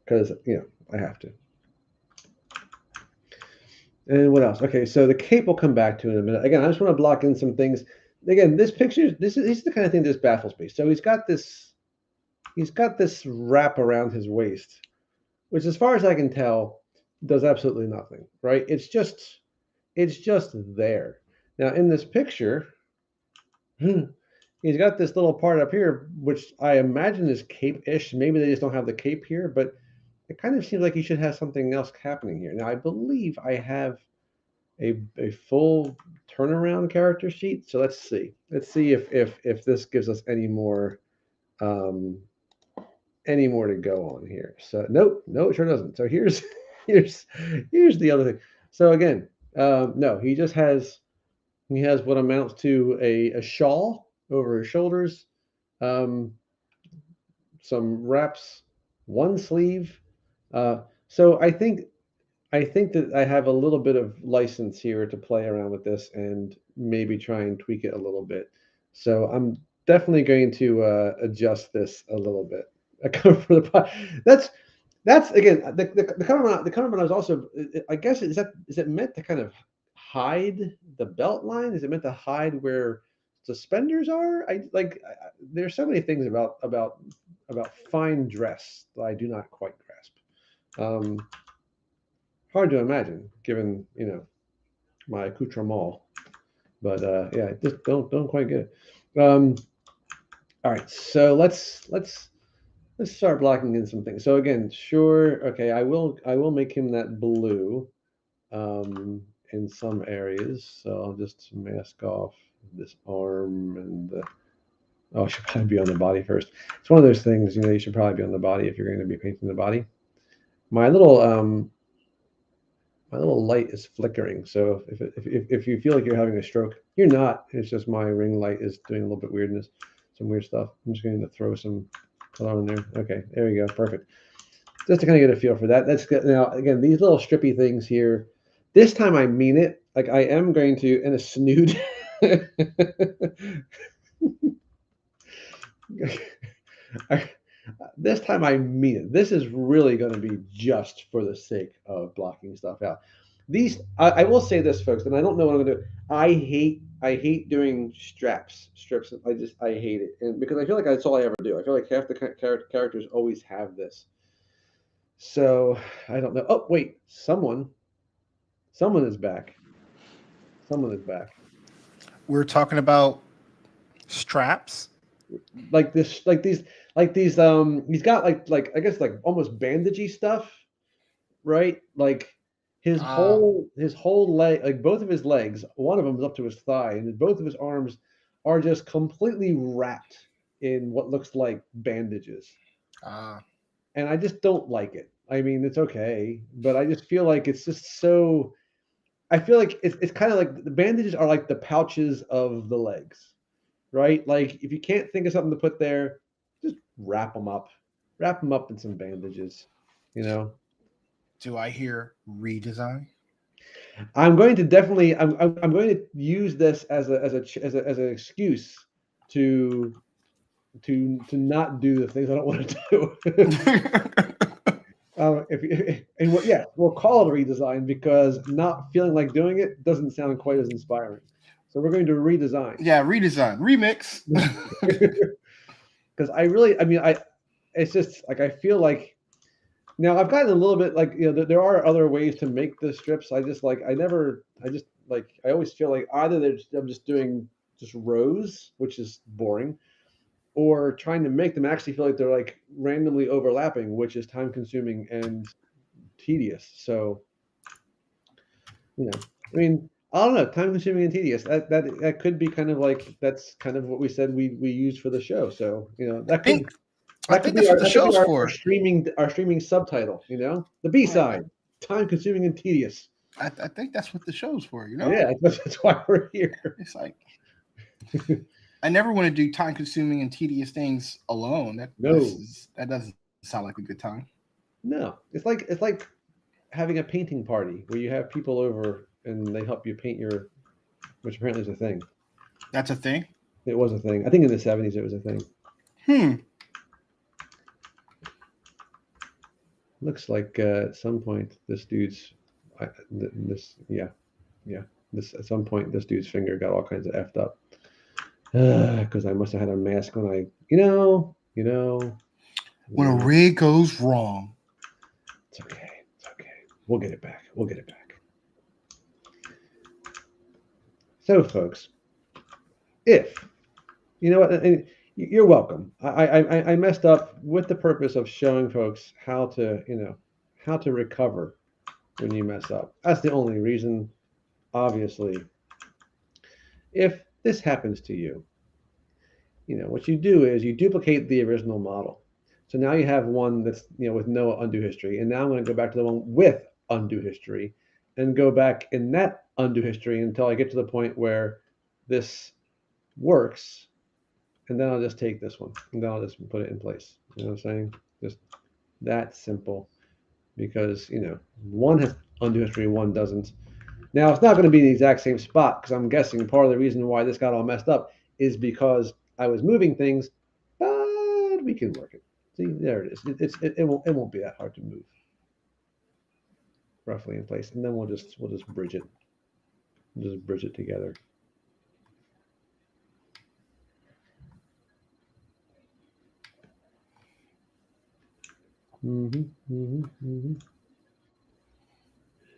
because, I have to. And what else? Okay, so the cape will come back to in a minute. Again, I just want to block in some things. Again, this is the kind of thing that just baffles me. So he's got this wrap around his waist, which, as far as I can tell, does absolutely nothing, right? It's just there. Now in this picture, he's got this little part up here, which I imagine is cape-ish. Maybe they just don't have the cape here, but it kind of seems like he should have something else happening here. Now I believe I have a full turnaround character sheet. So let's see. Let's see if this gives us any more to go on here. So nope, no, it sure doesn't. So here's the other thing. So again, no, he has what amounts to a shawl over his shoulders, some wraps, one sleeve. So I think that I have a little bit of license here to play around with this and maybe try and tweak it a little bit. So I'm definitely going to adjust this a little bit. A cover for the that's again the cover is also, I guess, is it meant to kind of hide the belt line? Is it meant to hide where suspenders are? There's so many things about fine dress that I do not quite grasp. Hard to imagine given my accoutrement, but yeah, just don't quite get it. All right, so let's start blocking in some things. So again, sure, okay, I will make him that blue in some areas. So I'll just mask off this arm and the, oh, it should probably be on the body first. It's one of those things, you should probably be on the body if you're going to be painting the body. My little light is flickering. So if you feel like you're having a stroke, you're not. It's just my ring light is doing a little bit weirdness, some weird stuff. I'm just going to throw some color on there. Okay, there we go. Perfect. Just to kind of get a feel for that. That's good. Now, again, these little strippy things here, this time I mean it. Like I am going to, in a snood. This time I mean it. This is really going to be just for the sake of blocking stuff out. These, I will say this, folks, and I don't know what I'm going to do. I hate doing strips. I hate it, and because I feel like that's all I ever do. I feel like half the characters always have this. So I don't know. Oh wait, someone is back. Someone is back. We're talking about straps. Like these. He's got like I guess like almost bandagey stuff, right? Like his whole leg, like both of his legs, one of them is up to his thigh, and both of his arms are just completely wrapped in what looks like bandages. And I just don't like it. I mean, it's okay, but I just feel like it's just so. I feel like it's kind of like the bandages are like the pouches of the legs, right? Like if you can't think of something to put there, just wrap them up in some bandages, Do I hear redesign? I'm going to definitely. I'm going to use this as an excuse to not do the things I don't want to do. We'll call it a redesign because not feeling like doing it doesn't sound quite as inspiring. So we're going to redesign. Yeah, redesign, remix. Because it's just like I feel like now I've gotten a little bit like there are other ways to make the strips. I always feel like either I'm just doing just rows, which is boring, or trying to make them actually feel like they're like randomly overlapping, which is time consuming and tedious. So, I don't know, time consuming and tedious. That could be kind of like that's kind of what we said we used for the show. So, that could be our, our streaming subtitle, the B-side, time consuming and tedious. I think that's what the show's for, Yeah, that's why we're here. It's like I never want to do time consuming and tedious things alone. That doesn't sound like a good time. No, it's like having a painting party where you have people over and they help you paint which apparently is a thing. That's a thing? It was a thing. I think in the 70s it was a thing. Looks like at some point this dude's at some point this dude's finger got all kinds of effed up. Because I must have had a mask when I, when a rig goes wrong. It's okay. We'll get it back. So, folks, if you know what, and you're welcome. I messed up with the purpose of showing folks how to recover when you mess up. That's the only reason. Obviously, if this happens to you, what you do is you duplicate the original model. So now you have one that's with no undo history, and now I'm going to go back to the one with undo history, and go back in that undo history until I get to the point where this works, and then I'll just take this one, and then I'll just put it in place. You know what I'm saying? Just that simple, because one has undo history, one doesn't. Now it's not going to be in the exact same spot because I'm guessing part of the reason why this got all messed up is because I was moving things, but we can work it. See, there it is. It won't be that hard to move. Roughly in place, and then we'll just bridge it. We'll just bridge it together.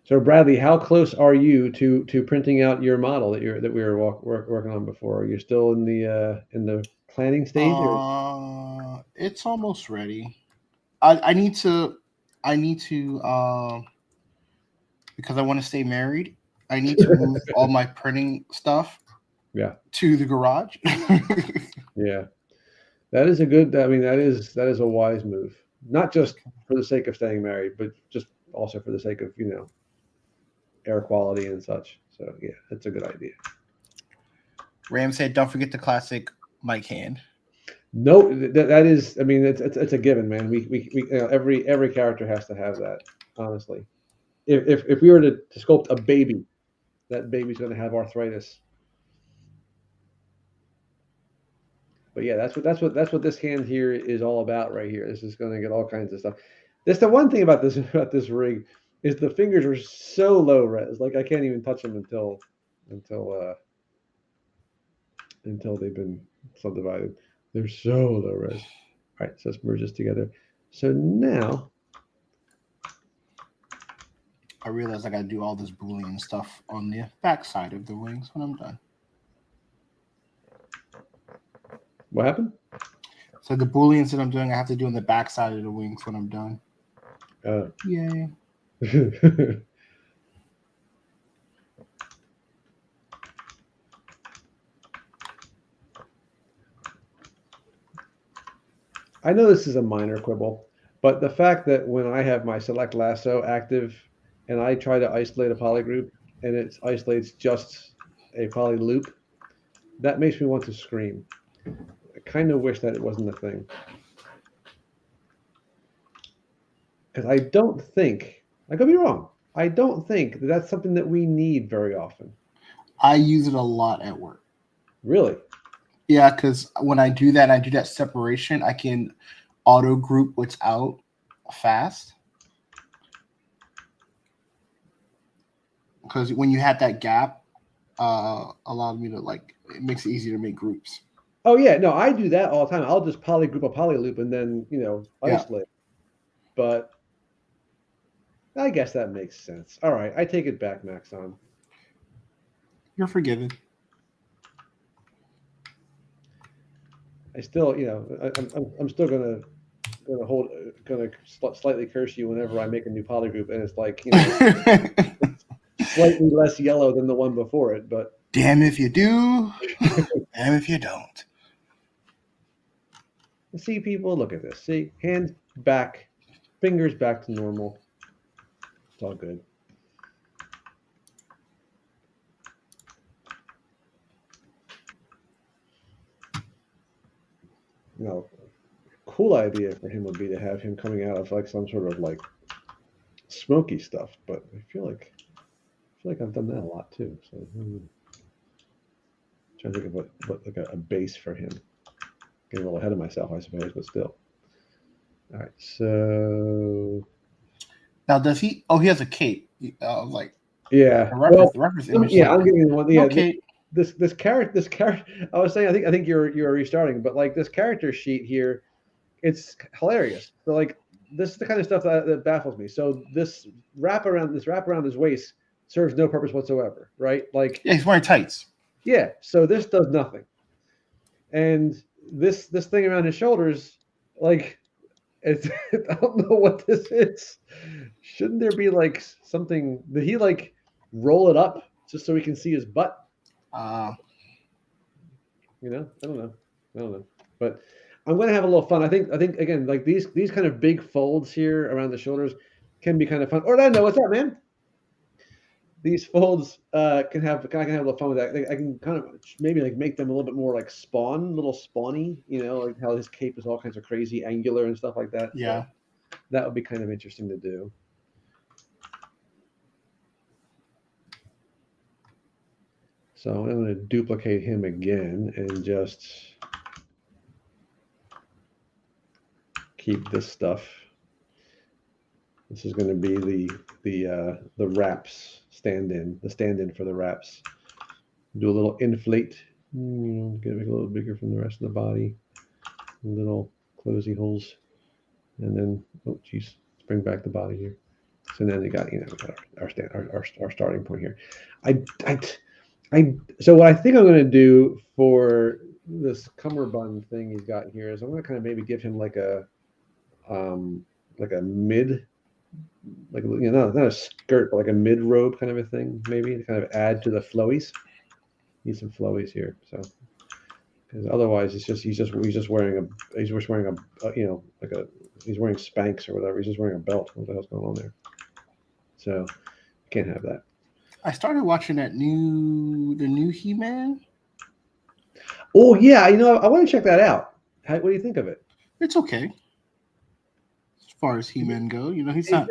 So Bradley, how close are you to printing out your model that we were working on before? Are you still in the planning stage? Or? It's almost ready. I need to because I want to stay married. I need to move all my printing stuff to the garage. Yeah, that is a good. I mean, that is a wise move. Not just for the sake of staying married, but just also for the sake of air quality and such. So yeah, that's a good idea. Ram said, "Don't forget the classic mic hand." No, that is. I mean, it's a given, man. We every character has to have that. Honestly, if we were to sculpt a baby, that baby's going to have arthritis. But yeah, that's what this hand here is all about right here. This is going to get all kinds of stuff. That's the one thing about this rig is the fingers are so low res. Like I can't even touch them until they've been subdivided. They're so low res. All right, so let's merge this together. So now I realize I got to do all this Boolean stuff on the back side of the wings when I'm done. What happened? So the Booleans that I'm doing, I have to do on the back side of the wings when I'm done. Yay. I know this is a minor quibble, but the fact that when I have my select lasso active and I try to isolate a poly group and it isolates just a poly loop, that makes me want to scream. I kind of wish that it wasn't a thing. Because I don't think, I could be wrong, I don't think that that's something that we need very often. I use it a lot at work. Really? Yeah, because when I do that separation, I can auto group what's out fast. Because when you have that gap, allowed me to it makes it easier to make groups. Oh yeah, no, I do that all the time. I'll just poly group a poly loop and then isolate. Yeah. But I guess that makes sense. All right, I take it back, Maxon. You're forgiven. I still, I'm still gonna slightly curse you whenever I make a new poly group, and it's like, slightly less yellow than the one before it. But damn if you do, damn if you don't. See, people, look at this. See, hands back, fingers back to normal. It's all good. Cool idea for him would be to have him coming out of like some sort of like smoky stuff, but I feel like I've done that a lot too. So trying to think of what like a base for him. Getting a little ahead of myself, I suppose, but still. All right, so now does he? Oh, he has a cape. Yeah. The reference image. Yeah, I'm giving one. Yeah, okay. This character. I was saying, I think you're restarting, but like this character sheet here, it's hilarious. So like this is the kind of stuff that baffles me. So this wrap around his waist serves no purpose whatsoever, right? Like yeah, he's wearing tights. Yeah. So this does nothing, and this thing around his shoulders, like it's I don't know what this is. Shouldn't there be like something? Did he like roll it up just so we can see his butt? I don't know. But I'm going to have a little fun. I think again, like these kind of big folds here around the shoulders can be kind of fun. Orlando, what's up, man? These folds I can have a little fun with that. I can kind of maybe like make them a little bit more like little spawny, like how his cape is all kinds of crazy angular and stuff like that. Yeah. So that would be kind of interesting to do. So I'm going to duplicate him again and just keep this stuff. This is going to be the wraps stand-in, the stand-in for the wraps. Do a little inflate, get it a little bigger from the rest of the body. Little closey holes, and then oh geez, let's bring back the body here. So then we got our starting point here. So what I think I'm going to do for this cummerbund thing he's got here is I'm going to kind of maybe give him like a mid, like not a skirt, but like a mid robe kind of a thing, maybe to kind of add to the flowies. Need some flowies here, so because otherwise he's just wearing a he's wearing he's wearing Spanx or whatever. He's just wearing a belt. What the hell's going on there? So can't have that. I started watching the new He-Man. Oh yeah, I want to check that out. What do you think of it? It's okay. As far as He-Man go, he's not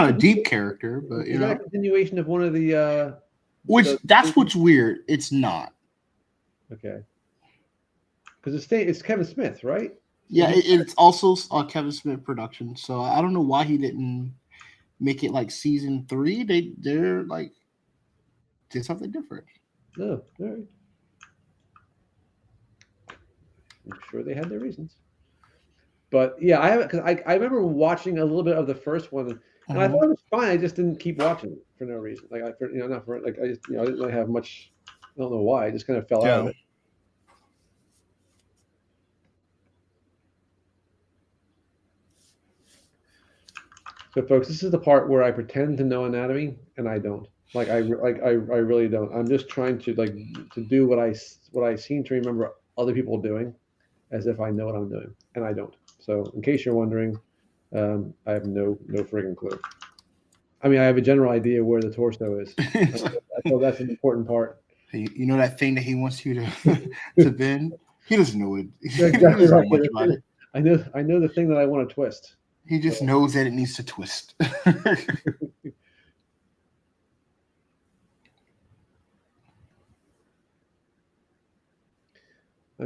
a deep character, but is that a continuation of one of the that's what's weird. It's not. Okay. Because it's Kevin Smith, right? Yeah, it's also a Kevin Smith production. So I don't know why he didn't make it like season 3. They're like did something different. No, all right. I'm sure they had their reasons. But yeah, I remember watching a little bit of the first one, and I thought it was fine. I just didn't keep watching it for no reason. Like I didn't really have much. I don't know why. I just kind of fell out of it. So, folks, this is the part where I pretend to know anatomy, and I don't. I really don't. I'm just trying to do what I seem to remember other people doing, as if I know what I'm doing, and I don't. So, in case you're wondering, I have no friggin' clue. I mean, I have a general idea where the torso is. So that's an important part. You know that thing that he wants you to bend? He doesn't know it. Exactly right. Much about it. I know the thing that I want to twist. He just knows that it needs to twist.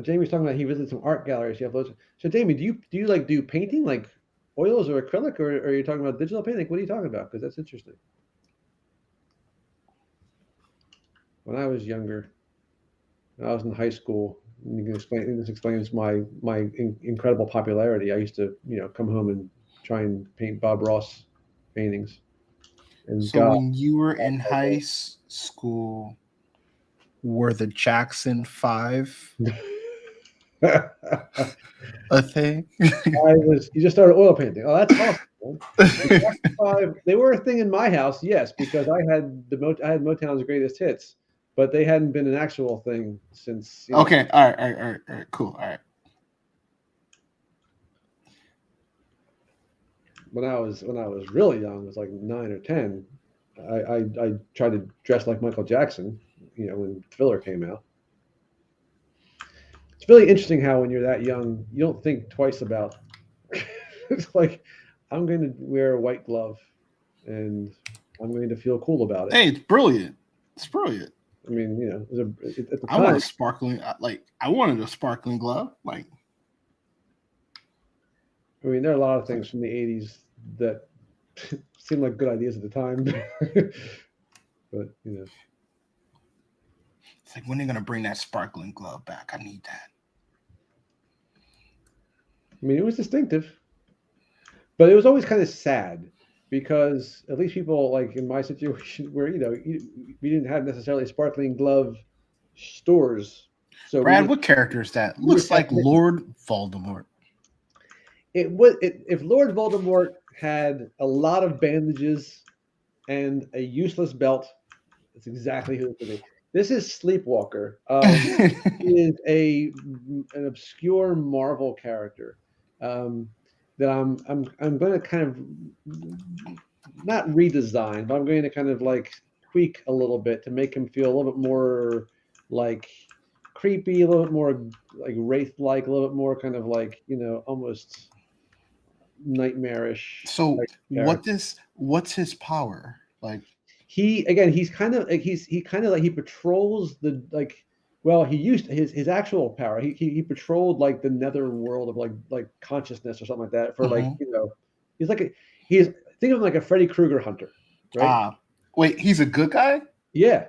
Jamie's talking about he visited some art galleries. You have those. So, Jamie, do you do painting like oils or acrylic, or are you talking about digital painting? What are you talking about? Because that's interesting. When I was younger, when I was in high school, this explains my incredible popularity. I used to come home and try and paint Bob Ross paintings. And so when you were in high school, were the Jackson 5 a thing? You just started oil painting. Oh, that's awesome. The Jackson 5, they were a thing in my house, yes, because I had Motown's greatest hits, but they hadn't been an actual thing since. Okay, all right, cool, all right. When I was really young, it was like 9 or 10. I tried to dress like Michael Jackson, when Thriller came out. It's really interesting how when you're that young, you don't think twice about. It's like, I'm going to wear a white glove, and I'm going to feel cool about it. Hey, it's brilliant. It's brilliant. I mean, at the time, I wanted a sparkling glove. Like, I mean, there are a lot of things from the 80s that seemed like good ideas at the time. But, it's like, when are they going to bring that sparkling glove back? I need that. I mean, it was distinctive. But it was always kind of sad because at least people like in my situation where, we didn't have necessarily sparkling glove stores. So Brad, what character is that? Looks like Lord Voldemort. If Lord Voldemort had a lot of bandages and a useless belt, that's exactly who it could be. This is Sleepwalker. He is an obscure Marvel character that I'm going to kind of not redesign, but I'm going to kind of like tweak a little bit to make him feel a little bit more like creepy, a little bit more like wraith-like, a little bit more kind of like almost nightmarish. So what's his power? Like he kind of like he patrols the Well, he used his actual power. He patrolled like the nether world of like consciousness or something like that for like he's like he's think of him like a Freddy Krueger hunter, right? Wait, he's a good guy? Yeah,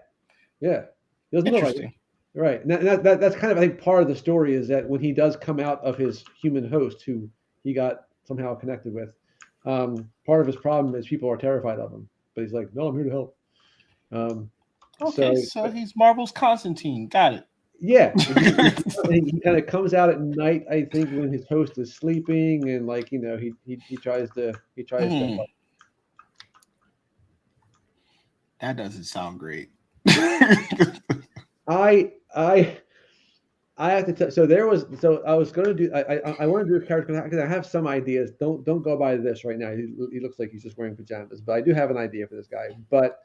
yeah. He doesn't look like it. Interesting. Right. And that's kind of, I think, part of the story is that when he does come out of his human host, who he got somehow connected with, part of his problem is people are terrified of him. But he's like, no, I'm here to help. Okay, so he's Marvel's Constantine. Got it. Yeah. He kind of comes out at night, I think, when his host is sleeping, and like, you know, he tries to help. That doesn't sound great. I have to tell. So I was going to do. I want to do a character because I have some ideas. Don't go by this right now. He looks like he's just wearing pajamas, but I do have an idea for this guy. But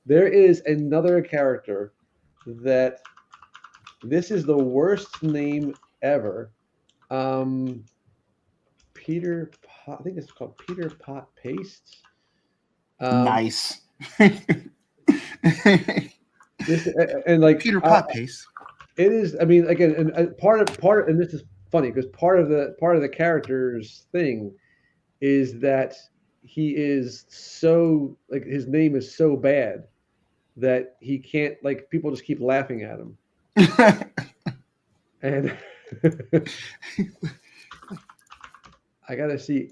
there is another character that this is the worst name ever. Peter Pot. I think it's called Peter Pot Paste. Nice. This and like Peter Pot Paste. It is. I mean, again, and part of, and this is funny because part of the character's thing is that he is so like his name is so bad that he can't like people just keep laughing at him. And I gotta see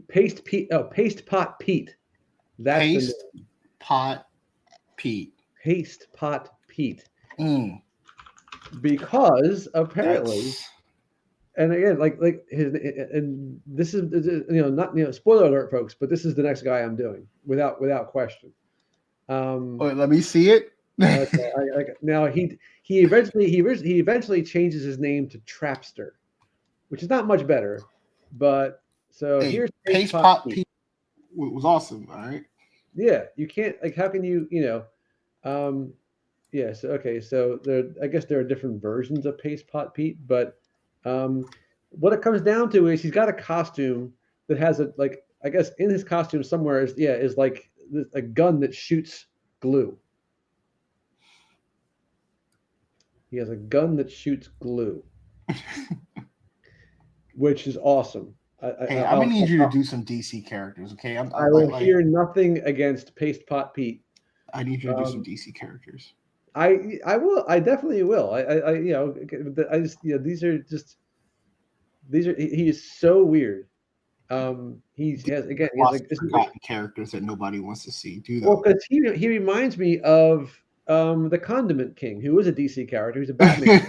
Paste Pot Pete. That's Paste Pot Pete. Paste Pot Pete. Because apparently, and again, like his, and this is not spoiler alert, folks, but this is the next guy I'm doing without question. Let me see it. Now he eventually changes his name to Trapster, which is not much better, but so here's Paste Pot Pete was awesome. All right. Yeah, you can't like how can you Yes. Okay. So I guess there are different versions of Paste Pot Pete, but what it comes down to is he's got a costume that has I guess in his costume somewhere is like a gun that shoots glue. He has a gun that shoots glue, which is awesome. I need you to do some DC characters, okay? I will hear nothing against Paste Pot Pete. I need you to do some DC characters. I will. I definitely will. I just he is so weird. He has forgotten characters that nobody wants to see. Do that. Well, because he reminds me of the Condiment King, who is a DC character. He's a Batman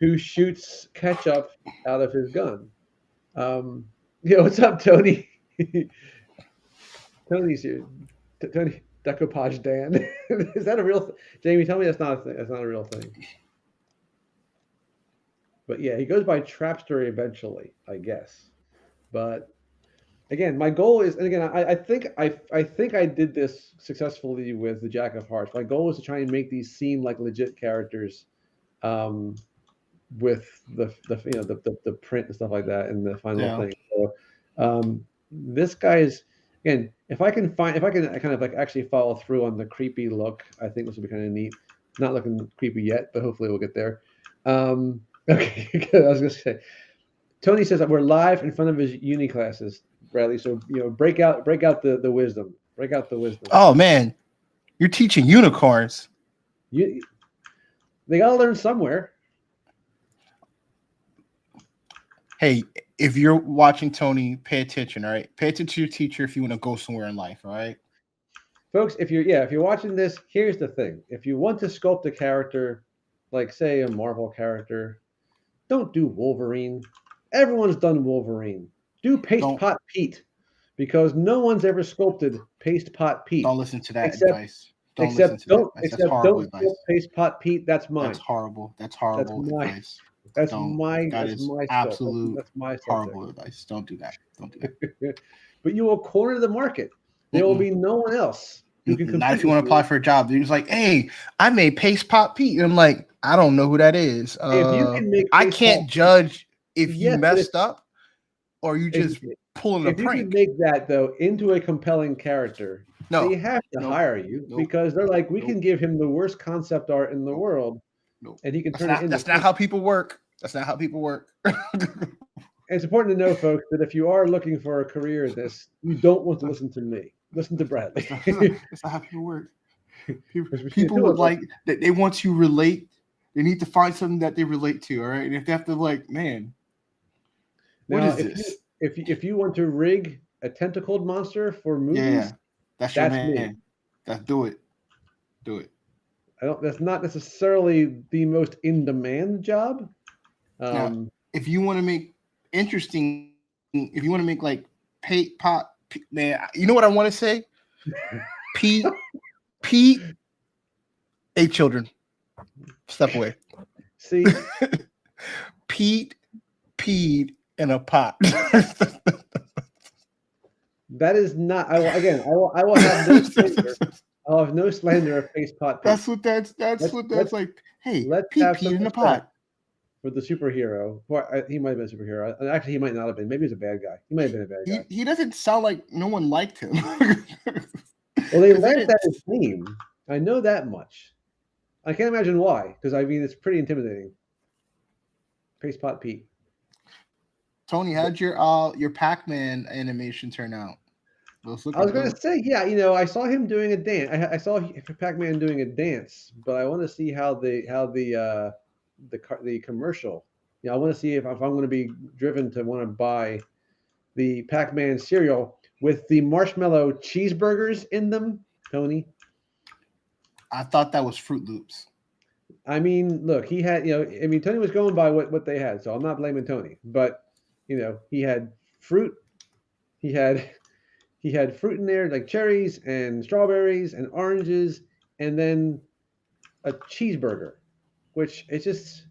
who shoots ketchup out of his gun. What's up, Tony? Tony's here. Tony. Decoupage Dan. Is that a real thing? Jamie, tell me that's not a thing. That's not a real thing. But yeah, he goes by Trapster eventually, I guess. But again, my goal is, and again, I think I did this successfully with the Jack of Hearts. My goal is to try and make these seem like legit characters, with the print and stuff like that in the final thing. So this guy's. Again, if I can kind of like actually follow through on the creepy look, I think this will be kind of neat. Not looking creepy yet, but hopefully we'll get there. Okay, I was gonna say, Tony says that we're live in front of his uni classes, Bradley. So break out the wisdom. Break out the wisdom. Oh man, you're teaching unicorns. They gotta learn somewhere. Hey, if you're watching Tony, pay attention, all right? Pay attention to your teacher if you want to go somewhere in life, all right? Folks, if you're watching this, here's the thing. If you want to sculpt a character, like say a Marvel character, don't do Wolverine. Everyone's done Wolverine. Do Paste Pot Pete, because no one's ever sculpted Paste Pot Pete. Don't listen to that advice. Don't sculpt Paste Pot Pete. That's mine. That's horrible. That's horrible advice. That's my absolute that's my horrible advice. Don't do that. Don't do that. But you will corner the market. There will be no one else who can compete. Not if you want to apply for a job. You're just like, hey, I made Paste Pot Pete. And I'm like, I don't know who that is. If you can make I can't judge if you messed up or you just pulling a prank. If you can make that though into a compelling character, they have to hire you because they're like, we can give him the worst concept art in the world. Nope. and he can That's turn it into. That's not how people work. That's not how people work. And it's important to know, folks, that if you are looking for a career in this, you don't want to listen to me. Listen to Bradley. That's not how people work. People would us, like that. They want to relate. They need to find something that they relate to. All right, and if they have to, like, man, what now, is this? If you want to rig a tentacled monster for movies, that's your man. me. That's do it. Do it. That's not necessarily the most in demand job. Now, if you want to make interesting, if you want to make like man, you know what I want to say? Pete, 8 children. Step away. See, Pete peed in a pot. That is not. I will have no slander. I'll have no slander of face pot. That's what that's like. Hey, let's Pete have peed in a pot. For the superhero. Well, he might have been a superhero. Actually, he might not have been. Maybe he's a bad guy. He might have been a bad guy. He doesn't sound like no one liked him. Well, they laughed at his name. I know that much. I can't imagine why, because I mean it's pretty intimidating. Face pot Pete. Tony, how'd your Pac-Man animation turn out? I was going to say, yeah, I saw him doing a dance. I saw Pac-Man doing a dance, but I want to see how the commercial. I want to see if I'm going to be driven to want to buy the Pac-Man cereal with the marshmallow cheeseburgers in them, Tony. I thought that was Fruit Loops. I mean, look, he had, Tony was going by what they had, so I'm not blaming Tony, but he had fruit, he had fruit in there, like cherries and strawberries and oranges, and then a cheeseburger, which it's just,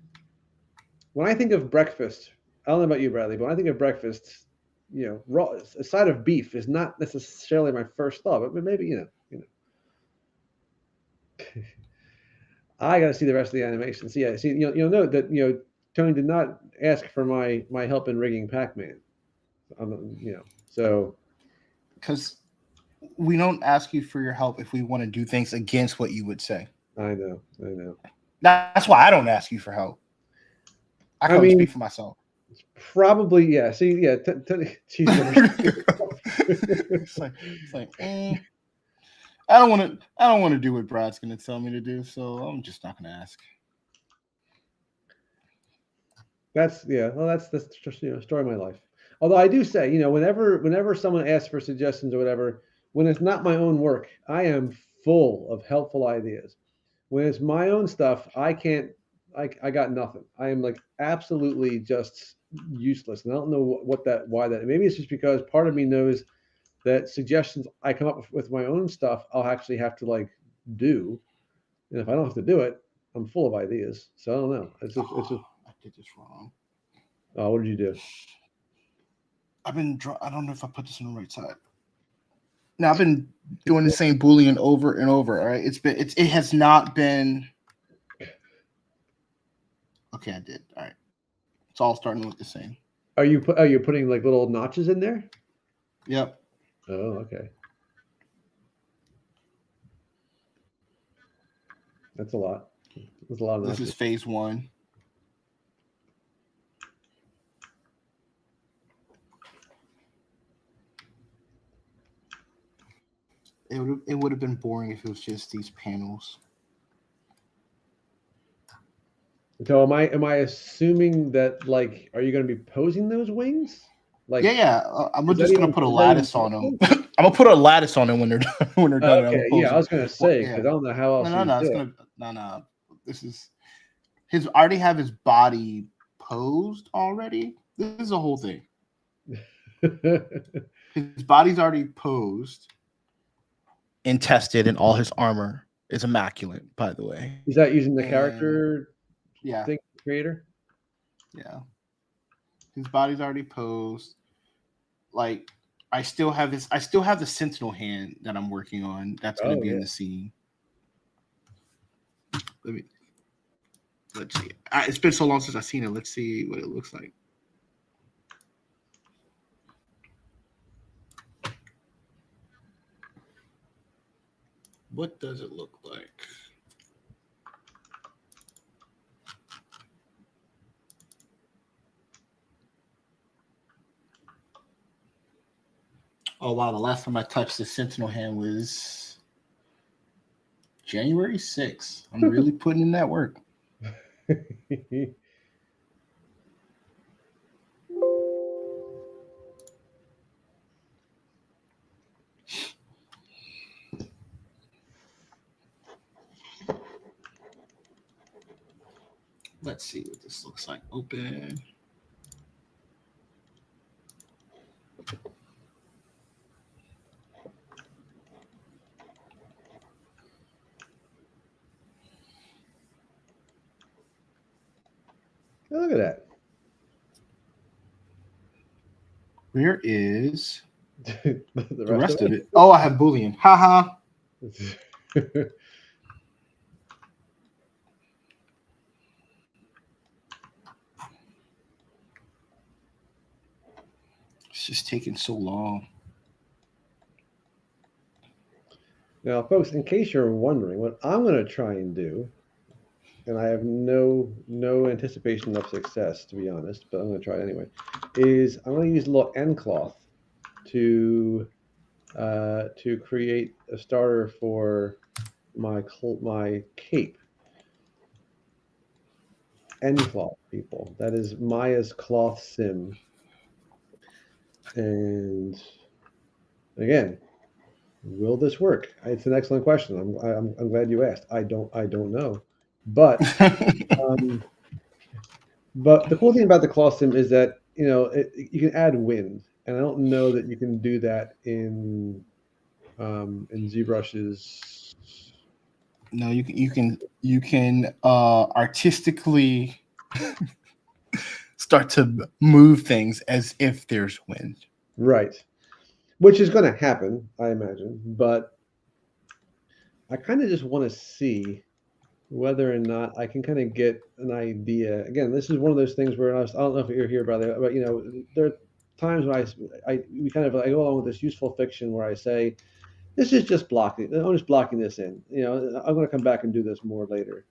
when I think of breakfast, I don't know about you, Bradley, but when I think of breakfast, raw, a side of beef is not necessarily my first thought, but maybe, I got to see the rest of the animation. So yeah, see, you'll note that Tony did not ask for my help in rigging Pac-Man. So because we don't ask you for your help if we want to do things against what you would say. I know. That's why I don't ask you for help. I can only speak for myself. Probably, yeah. See, yeah. It's like, I don't want to do what Brad's going to tell me to do, so I'm just not going to ask. That's just story of my life. Although I do say, whenever someone asks for suggestions or whatever, when it's not my own work, I am full of helpful ideas. When it's my own stuff, I got nothing. I am like absolutely just useless, and I don't know why that. Maybe it's just because part of me knows that suggestions I come up with my own stuff, I'll actually have to like do, and if I don't have to do it, I'm full of ideas. So I don't know. It's just I did this wrong. Oh, what did you do? I don't know if I put this on the right side. Now I've been doing the same Boolean over and over. All right, it has not been. Okay, I did. All right, it's all starting to look the same. Are you putting like little notches in there? Yep. Oh, okay. That's a lot. That's a lot of notches. This is phase 1. It would have been boring if it was just these panels. So am I assuming that, like, are you going to be posing those wings? Like, yeah. I'm just going to put a lattice on them. I'm going to put a lattice on them when they're done. Okay, yeah, I was going to say, because I don't know how else. No. This is I already have his body posed already. This is a whole thing. His body's already posed and tested, and all his armor is immaculate, by the way. Is that using the character thing, creator? Yeah. His body's already posed. Like, I still have the sentinel hand that I'm working on. That's going to be in the scene. Let's see. It's been so long since I've seen it. Let's see what it looks like. What does it look like? Oh wow, the last time I touched the Sentinel hand was January 6th. I'm really putting in that work. Let's see what this looks like. Open. Look at that. Where is the rest of it? Oh, I have Boolean. Haha. It's just taking so long. Now, folks, in case you're wondering, what I'm going to try and do, and I have no anticipation of success, to be honest, but I'm going to try it anyway, is I'm going to use a little end cloth to create a starter for my cape. End cloth, people. That is Maya's cloth sim. And again, will this work? It's an excellent question. I'm glad you asked. I don't know, but but the cool thing about the cloth sim is that you can add wind, and I don't know that you can do that in ZBrush's. No, you can artistically start to move things as if there's wind. Right, which is going to happen, I imagine, but I kind of just want to see whether or not I can kind of get an idea. Again, this is one of those things where I don't know if you're here, brother, but there are times when I go along with this useful fiction where I say, this is just blocking. I'm just blocking this in. I'm going to come back and do this more later,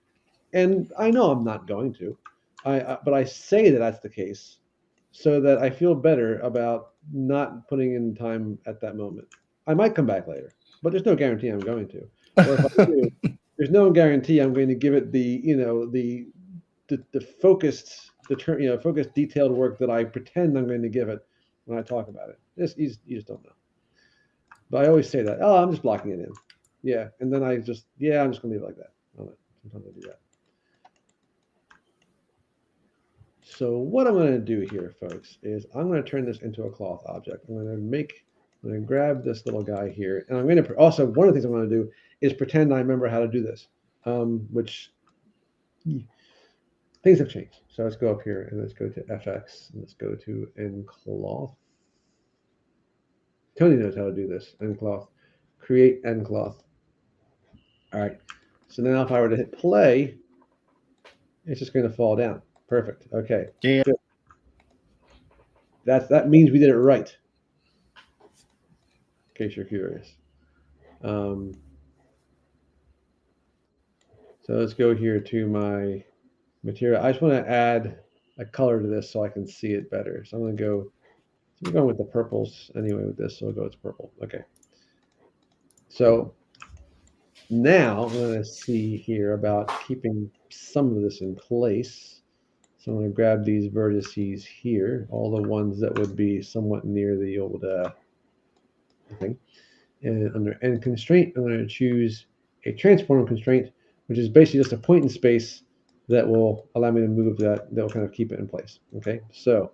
and I know I'm not going to. But I say that that's the case, so that I feel better about not putting in time at that moment. I might come back later, but there's no guarantee I'm going to. Or if I do, there's no guarantee I'm going to give it the focused focused detailed work that I pretend I'm going to give it when I talk about it. You just don't know. But I always say that. Oh, I'm just blocking it in. Yeah, and then I'm just going to leave it like that. I don't know. Sometimes I do that. So what I'm going to do here, folks, is I'm going to turn this into a cloth object. I'm going to grab this little guy here, and I'm going to also, one of the things I'm going to do is pretend I remember how to do this, which things have changed. So let's go up here and let's go to FX and let's go to end cloth. Tony knows how to do this. End cloth, create end cloth. All right. So now if I were to hit play, it's just going to fall down. Perfect. Okay. Yeah. Good. That means we did it right. In case you're curious. So let's go here to my material. I just want to add a color to this so I can see it better. So I'm going to go. I'm going with the purples anyway with this, so we'll go with purple. Okay. So now I'm going to see here about keeping some of this in place. So I'm going to grab these vertices here, all the ones that would be somewhat near the old thing. And under end constraint, I'm going to choose a transform constraint, which is basically just a point in space that will allow me to move that will kind of keep it in place. Okay, so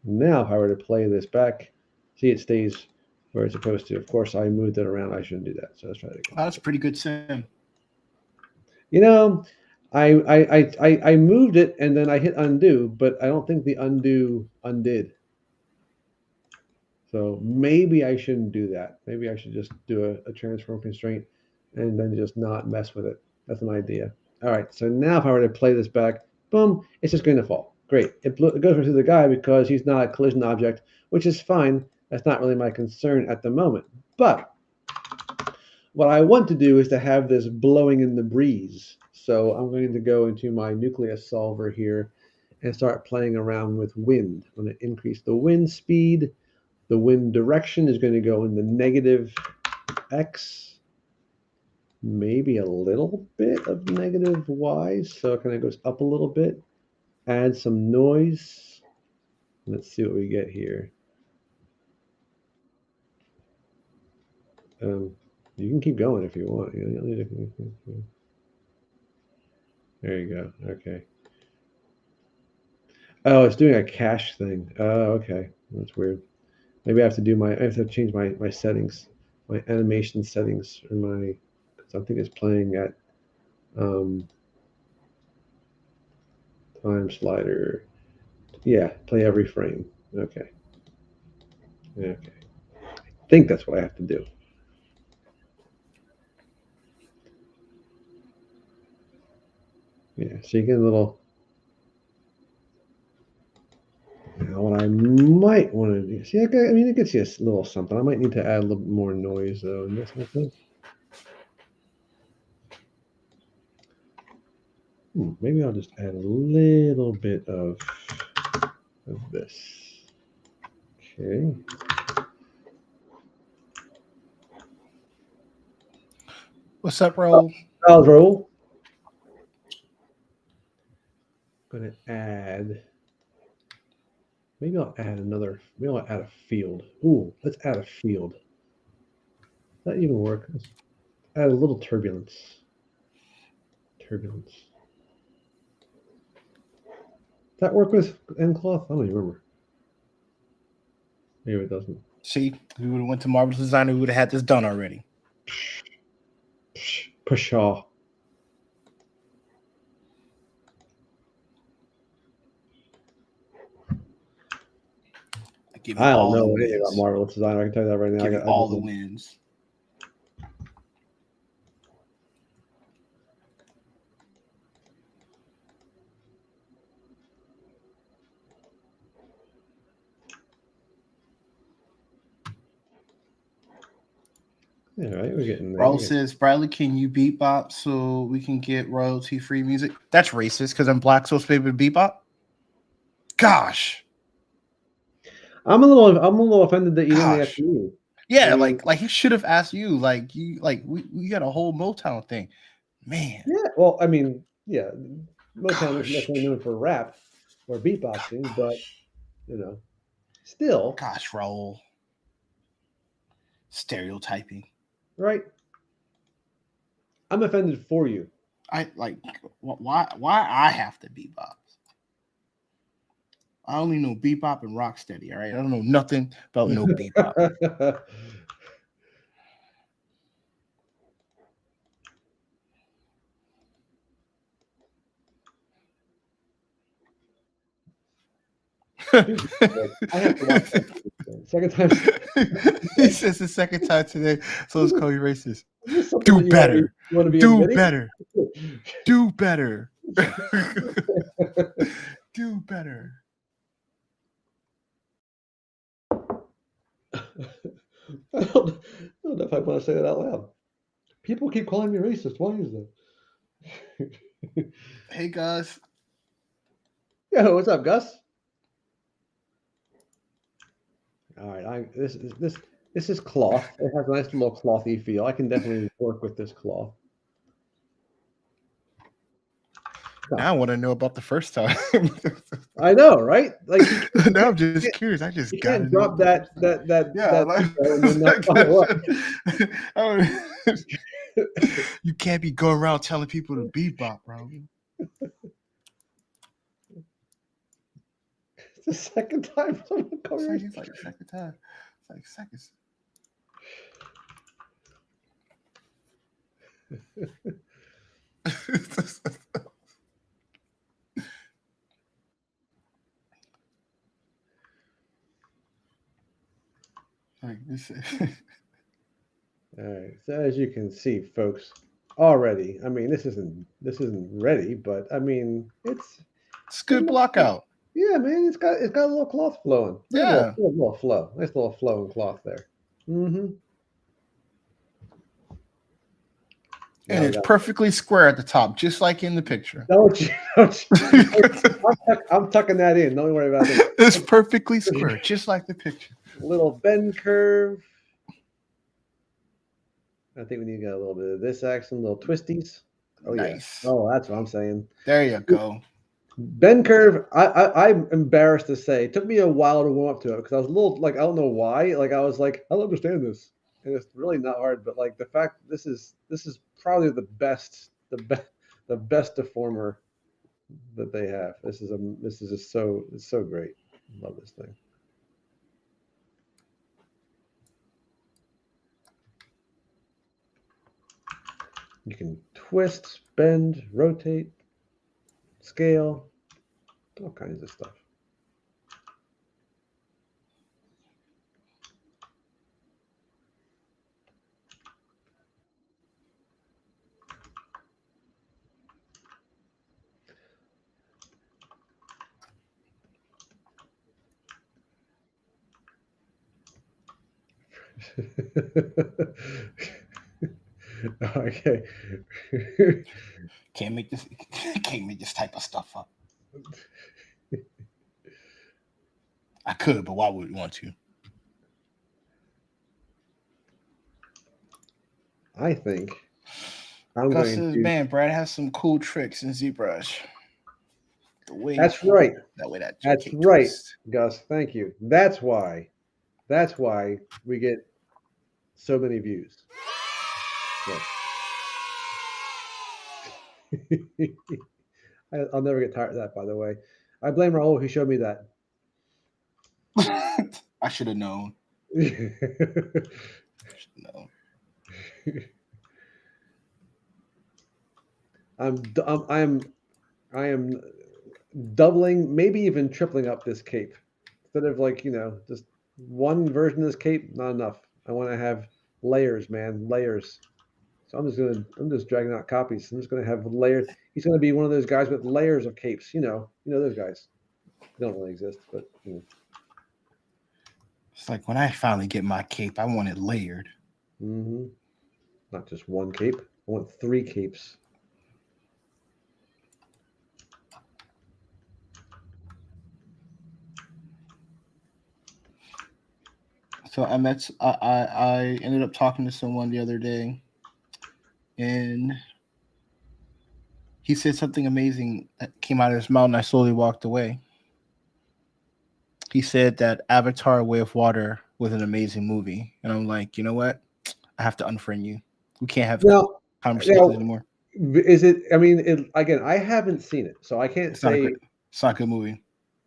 now if I were to play this back, see it stays where it's supposed to. Of course, I moved it around. I shouldn't do that. So let's try it again. Oh, that's a pretty good sim. I moved it and then I hit undo, but I don't think the undo undid. So maybe I shouldn't do that. Maybe I should just do a transform constraint and then just not mess with it. That's an idea. All right, so now if I were to play this back, boom, it's just going to fall. Great. It goes right through the guy because he's not a collision object, which is fine. That's not really my concern at the moment. But what I want to do is to have this blowing in the breeze. So I'm going to go into my nucleus solver here and start playing around with wind. I'm going to increase the wind speed The wind direction is going to go in the negative X, maybe a little bit of negative Y. So it kind of goes up a little bit. Add some noise. Let's see what we get here. You can keep going if you want. There you go. Okay. Oh, it's doing a cache thing. Oh, okay. That's weird. Maybe I have to change my settings, my animation settings, or my, because I think it's playing at time slider. Yeah, play every frame. Okay. Okay. I think that's what I have to do. Yeah, so you get a little. Now, what I might want to do, see, I mean, you can see a little something. I might need to add a little bit more noise, though, in this, I think. Maybe I'll just add a little bit of this. Okay. What's up, Raul? I'll roll. Gonna add. Maybe I'll add a field. Ooh, let's add a field. Does that even work? Let's add a little turbulence. Turbulence. Does that work with end cloth? I don't even remember. Maybe it doesn't. See, we would have went to Marvelous Designer. We would have had this done already. Pshaw. I don't know anything about Marvelous Designer. I can tell you that right now. Give all the wins. All right, we're getting there. Raul says, Bradley, can you bebop so we can get royalty-free music? That's racist because I'm black, so supposed to be bebop. Gosh. I'm a little offended that you didn't ask me. Yeah, I mean, like he should have asked you. We got a whole Motown thing, man. Yeah, well, I mean, yeah, Motown isn't necessarily known for rap or beatboxing, but still. Gosh, Raul. Stereotyping. Right. I'm offended for you. Why I have to bebop? I only know bebop and rocksteady. All right, I don't know nothing about no bebop. I have to watch that. Second time. He says the second time today, so let's call you racist. Do better. Do better. Do better. Do better. I don't know if I want to say that out loud. People keep calling me racist. Why is that? Hey, Gus. Yo, what's up, Gus? All right, this is cloth. It has a nice little clothy feel. I can definitely work with this cloth. Now I want to know about the first time. I know, right? Like now I'm just curious. I just got to drop that. Yeah, you can't be going around telling people to bebop, bro. It's the second time someone called me. It's like the second time. It's like seconds. Like this. All right. So as you can see, folks, already, I mean, this isn't ready, but I mean, it's good block out. Yeah, man, it's got a little cloth flowing. Yeah, a little flow. Nice little flow in cloth there. Mm-hmm. And it's perfectly square at the top, just like in the picture. Don't you? I'm tucking that in. Don't worry about it. It's perfectly square, just like the picture. Little bend curve. I think we need to get a little bit of this action, little twisties. Oh, nice. Yeah. Oh, that's what I'm saying. There you go. Bend curve. I'm embarrassed to say it took me a while to warm up to it because I was a little like I don't know why. Like I was like I don't understand this, and it's really not hard. But like the fact this is probably the best deformer that they have. This is just so it's so great. I love this thing. You can twist, bend, rotate, scale, all kinds of stuff. Okay. Can't make this type of stuff up. I could, but why would we want to? I think Gus says, man, Brad has some cool tricks in ZBrush. That's right. That's right, Gus. Thank you. That's why we get so many views. Yeah. I'll never get tired of that, by the way. I blame Raul who showed me that. I should have known. I am doubling, maybe even tripling up this cape. Instead of like, just one version of this cape, not enough. I want to have layers, man, layers. So I'm just dragging out copies. I'm just gonna have layers. He's gonna be one of those guys with layers of capes. You know those guys. They don't really exist, but It's like when I finally get my cape, I want it layered. Mm-hmm. Not just one cape. I want 3 capes. So I ended up talking to someone the other day, and he said something amazing that came out of his mouth, and I slowly walked away. He said that Avatar: Way of Water was an amazing movie, and I'm like, you know what? I have to unfriend you. We can't have conversations anymore. Is it? I mean, again, I haven't seen it, so I can't say. It's not a good movie.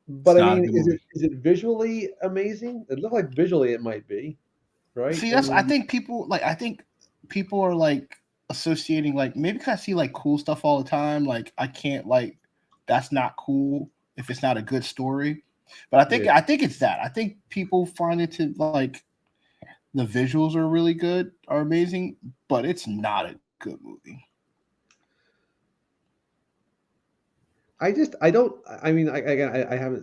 But I mean, is it visually amazing? It looked like visually it might be, right? See, I think people are like associating like maybe because I see like cool stuff all the time. Like I can't like that's not cool if it's not a good story. But I think it's that. I think people find it to like the visuals are really good, are amazing, but it's not a good movie. I haven't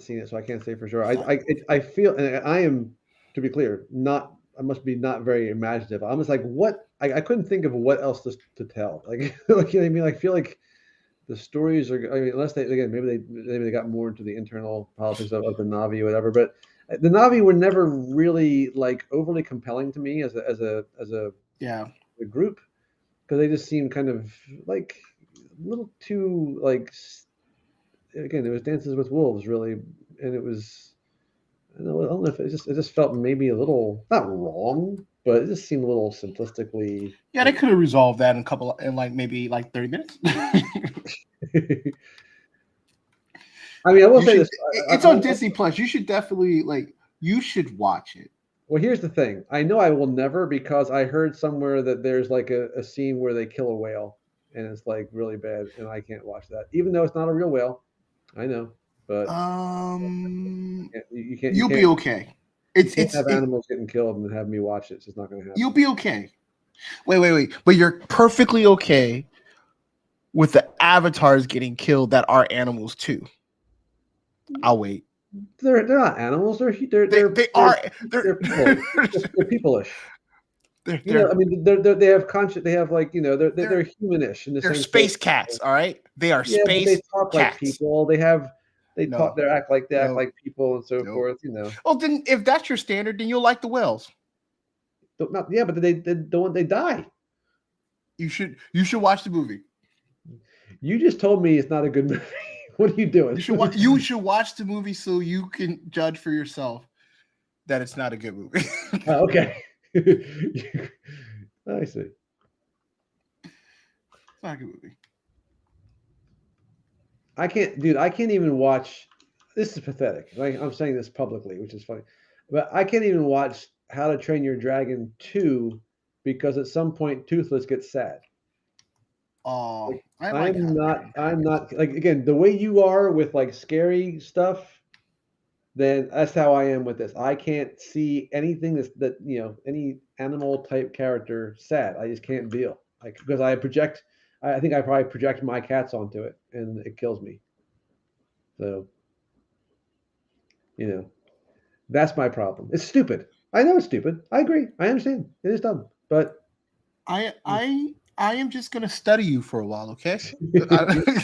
seen it, so I can't say for sure. I feel, and I am, to be clear, I must be not very imaginative. I'm just like, what? I couldn't think of what else to tell. Like, you know what I mean? I feel like the stories are, I mean, unless maybe they got more into the internal politics of the Na'vi or whatever, but the Na'vi were never really like overly compelling to me as a group, because they just seemed kind of like a little too like. Again, it was Dances with Wolves, really, and it was. I don't know if it just felt maybe a little not wrong, but it just seemed a little simplistically. Yeah, they could have resolved that in maybe 30 minutes. I mean, I will say this: it's on Disney Plus. You should definitely you should watch it. Well, here's the thing: I know I will never, because I heard somewhere that there's like a scene where they kill a whale, and it's like really bad, and I can't watch that, even though it's not a real whale. I know, but you can't. You'll be okay. It's have animals getting killed and have me watch it. It's just not going to happen. You'll be okay. Wait. But you're perfectly okay with the avatars getting killed that are animals too. I'll wait. They're not animals. They're people. They're people-ish. They're I mean, they have conscious. They have like, they're humanish in the they're same space sense. cats. All right, they are Yeah, but they space talk like cats. people. They talk. No, They act no, like people and so no. forth. Oh, then if that's your standard, then you'll like the whales. Yeah, but they don't. They die. You should watch the movie. You just told me it's not a good movie. What are you doing? You should watch the movie so you can judge for yourself that it's not a good movie. Oh, okay. I see. It's not a good movie. I can't even watch. This is pathetic. Like, I'm saying this publicly, which is funny, but I can't even watch How to Train Your Dragon 2 because at some point Toothless gets sad. Oh, Like, I like I'm not like, again, the way you are with like scary stuff. Then that's how I am with this. I can't see anything any animal type character sad. I just can't deal. Like, because I project. I think I probably project my cats onto it, and it kills me. So, that's my problem. It's stupid. I know it's stupid. I agree. I understand. It is dumb. But I am just gonna study you for a while, okay?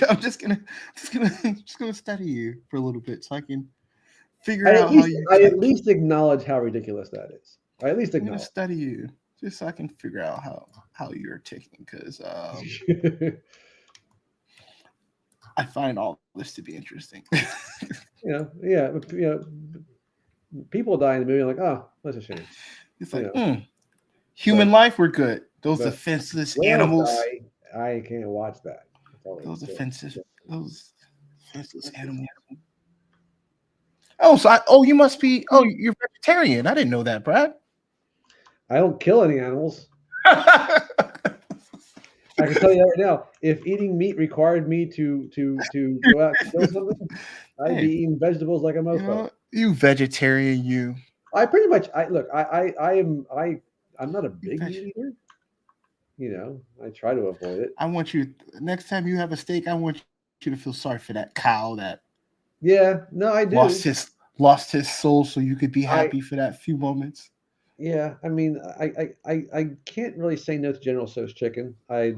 I'm just gonna study you for a little bit so I can figure out how you. I at least acknowledge how ridiculous that is. I at least I'm gonna acknowledge. study you just so I can figure out how you're ticking because I find all this to be interesting. Yeah. People die in the movie. I'm like, oh, that's a shame. It's like human life, we're good. Those defenseless animals. I can't watch that. Those defenseless animals. You must be. Oh, you're vegetarian. I didn't know that, Brad. I don't kill any animals. I can tell you right now, if eating meat required me to go out and kill something, I'd be eating vegetables like a mofo. You vegetarian, you. I pretty much. I'm not a big meat eater. I try to avoid it. I want you next time you have a steak. I want you to feel sorry for that cow that. Yeah, no, I do. Lost his soul, so you could be happy for that few moments. Yeah, I mean, I can't really say no to General Tso's chicken. I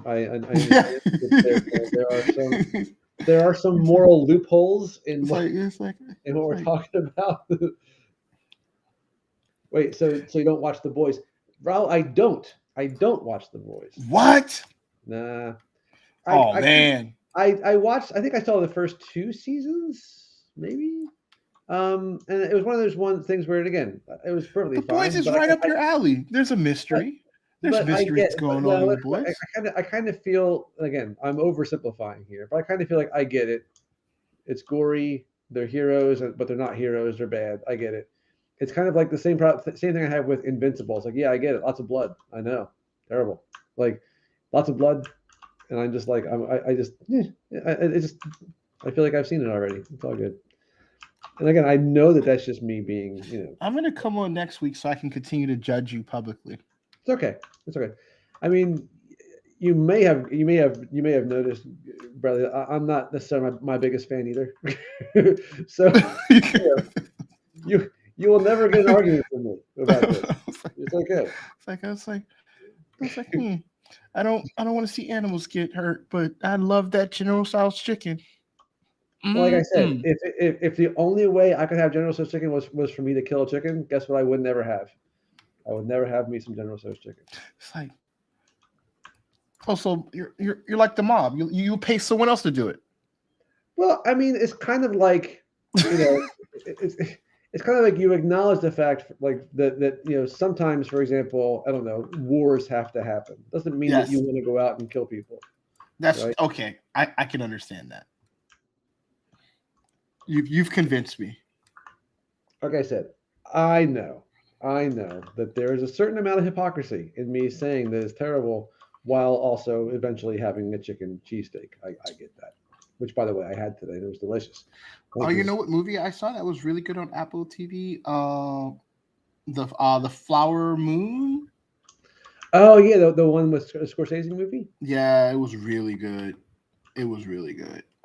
there are some moral loopholes in what we're talking about. Wait, so you don't watch The Boys? Raul, I don't watch The Boys. What? Nah. Man. I watched. I think I saw the first 2 seasons, maybe. And it was one of those things where, again, it was perfectly fine. The Boys is right up your alley. There's a mystery. There's mysteries going on in The Boys. I kind of feel, again, I'm oversimplifying here, but I kind of feel like I get it. It's gory. They're heroes, but they're not heroes. They're bad. I get it. It's kind of like the same thing I have with Invincible. It's like, yeah, I get it. Lots of blood. I know. Terrible. Like, lots of blood. And I'm just like, I feel like I've seen it already. It's all good. And again, I know that that's just me being, I'm gonna come on next week so I can continue to judge you publicly. It's okay. It's okay. I mean, you may have noticed, brother. I'm not necessarily my biggest fan either. So you will never get an argument from me about this. It's okay. It's like I don't want to see animals get hurt, but I love that General Tso's chicken. Well, like I said, if the only way I could have General Tso's chicken was for me to kill a chicken, guess what? I would never have. I would never have me some General Tso's chicken. It's like, so you're like the mob. You pay someone else to do it. Well, I mean, it's kind of like, it's kind of like you acknowledge the fact, like that sometimes, for example, I don't know, wars have to happen. Doesn't mean that you want to go out and kill people. That's right? Okay. I can understand that. You've convinced me. Like I said, I know that there is a certain amount of hypocrisy in me saying that it's terrible while also eventually having a chicken cheesesteak. I get that. Which, by the way, I had today. It was delicious. You know what movie I saw that was really good on Apple TV? The Flower Moon. Oh yeah, the one with Scorsese movie. Yeah, it was really good.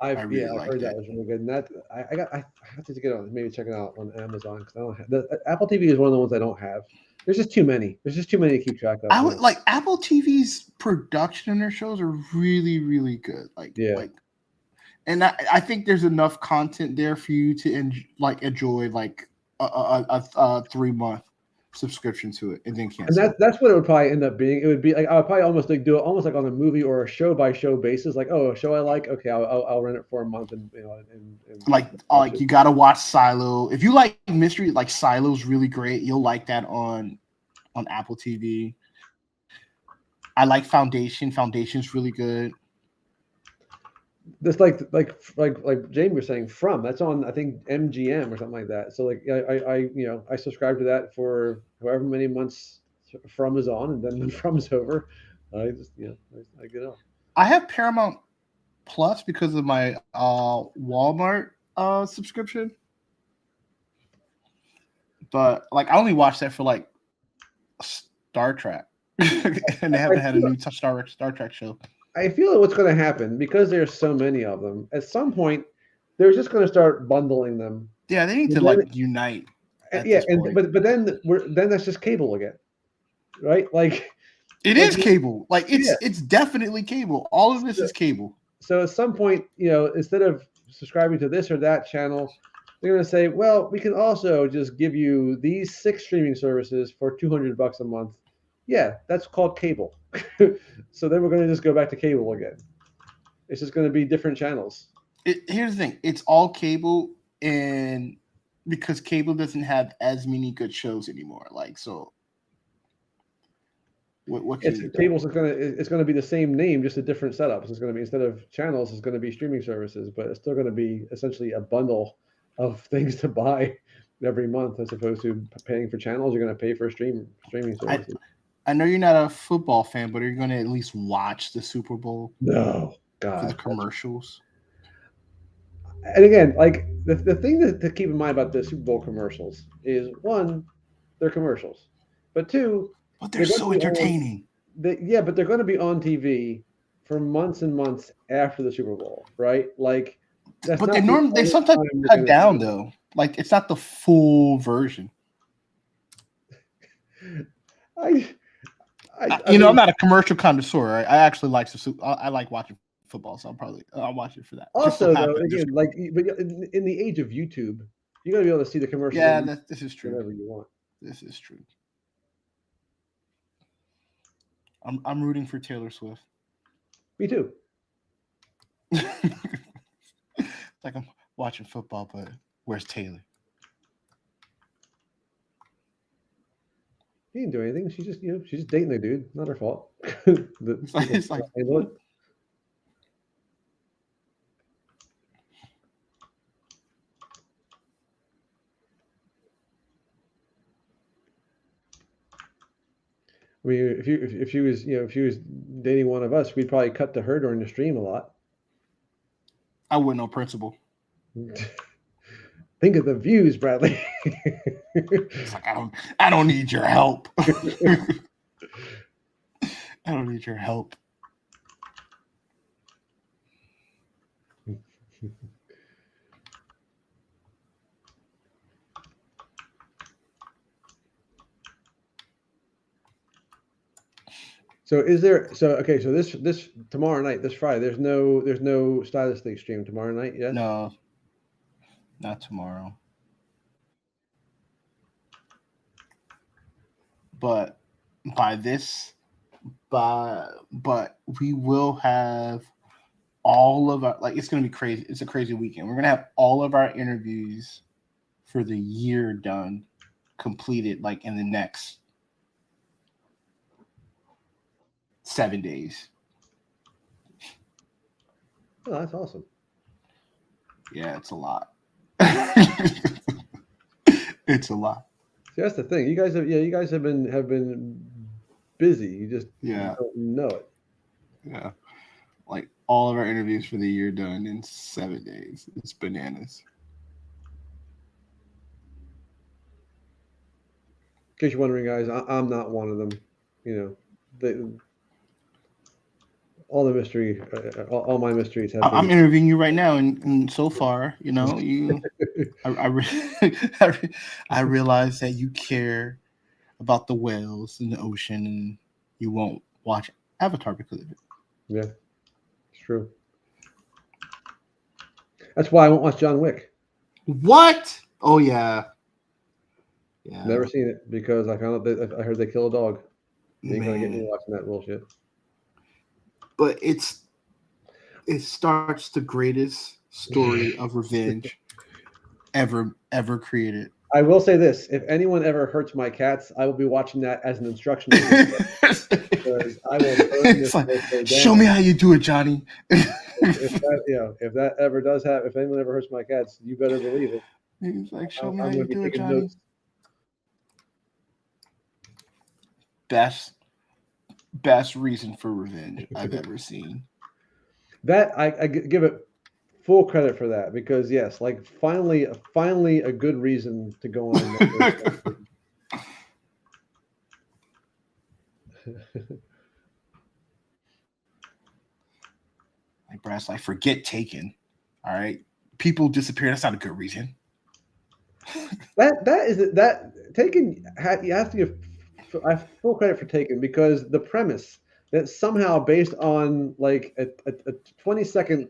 I I've heard that was really good. And that I have to get on, maybe check it out on Amazon because I don't have the Apple TV is one of the ones I don't have. There's just too many. There's just too many to keep track of. I would like Apple TV's production in their shows are really, really good. And I think there's enough content there for you to enjoy like a 3-month subscription to it and then cancel. And that's what it would probably end up being. It would be like I would probably almost like do it almost like on a movie or a show by show basis. Like, oh, a show I like, okay, I'll rent it for a month and like you gotta watch Silo. If you like mystery, like Silo's really great. You'll like that on Apple TV. I like Foundation. Foundation's really good. This like Jamie was saying, From, that's on I think MGM or something like that. So like I subscribe to that for however many months From is on, and then when From's over, I just I get off. I have Paramount Plus because of my Walmart subscription, but like I only watch that for like Star Trek, and they haven't had a new Star Trek show. I feel like what's going to happen, because there's so many of them, at some point they're just going to start bundling them. Yeah, they need to unite. Yeah, but then that's just cable again, right? Like it is cable. Like it's definitely cable. All of this is cable. So at some point, instead of subscribing to this or that channel, they're going to say, well, we can also just give you these 6 streaming services for $200 a month. Yeah, that's called cable. So then we're going to just go back to cable again. It's just going to be different channels. Here's the thing. It's all cable, and because cable doesn't have as many good shows anymore. Like, so what can you do? Cable's it's going to be the same name, just a different setup. It's going to be, instead of channels, it's going to be streaming services, but it's still going to be essentially a bundle of things to buy every month, as opposed to paying for channels. You're going to pay for streaming services. I know you're not a football fan, but are you going to at least watch the Super Bowl? No, God. For the commercials. And again, like the thing to keep in mind about the Super Bowl commercials is, 1, they're commercials, but 2, but they're so entertaining. But they're going to be on TV for months and months after the Super Bowl, right? Like, but they sometimes cut down though. Like, it's not the full version. I'm not a commercial connoisseur. I actually like I like watching football, so I'll watch it for that. Also, though, again, but in the age of YouTube, you got to be able to see the commercial. Yeah, this is true. Whatever you want. This is true. I'm rooting for Taylor Swift. Me too. It's like I'm watching football, but where's Taylor? He didn't do anything. She's just dating the dude. Not her fault. It's like I mean, if she was dating one of us, we'd probably cut to her during the stream a lot. I wouldn't know principle. Think of the views, Bradley. It's like I don't need your help. I don't need your help. So this tomorrow night, this Friday, there's no Stylus League stream tomorrow night, yeah? No, not tomorrow. But we will have all of our, like, it's gonna be crazy. It's a crazy weekend. We're gonna have all of our interviews for the year done, completed, like in the next 7 days. Oh, that's awesome. Yeah, it's a lot. It's a lot. See, that's the thing. You guys have been busy. You just don't know it. Yeah. Like, all of our interviews for the year done in 7 days. It's bananas. In case you're wondering, guys, I'm not one of them. All the mystery, all my mysteries have. I'm interviewing you right now, and so far, I realize that you care about the whales in the ocean, and you won't watch Avatar because of it. Yeah, it's true. That's why I won't watch John Wick. What? Oh yeah. Yeah. Never seen it because I heard they kill a dog. You ain't gonna get me Man. watching that bullshit. But it starts the greatest story of revenge ever created. I will say this: if anyone ever hurts my cats, I will be watching that as an instructional video because I will burn this Like, down. show me how you do it, Johnny. If that ever does happen, if anyone ever hurts my cats, you better believe it. He's like, show me I'm how going you to be do it, taking Johnny. notes. Best reason for revenge I've ever seen. That I give it full credit for that because yes, like finally a good reason to go on. Like Brad's like, forget Taken. All right, people disappear. That's not a good reason. that Taken. You have to give I full credit for Taken because the premise that somehow based on like a 20-second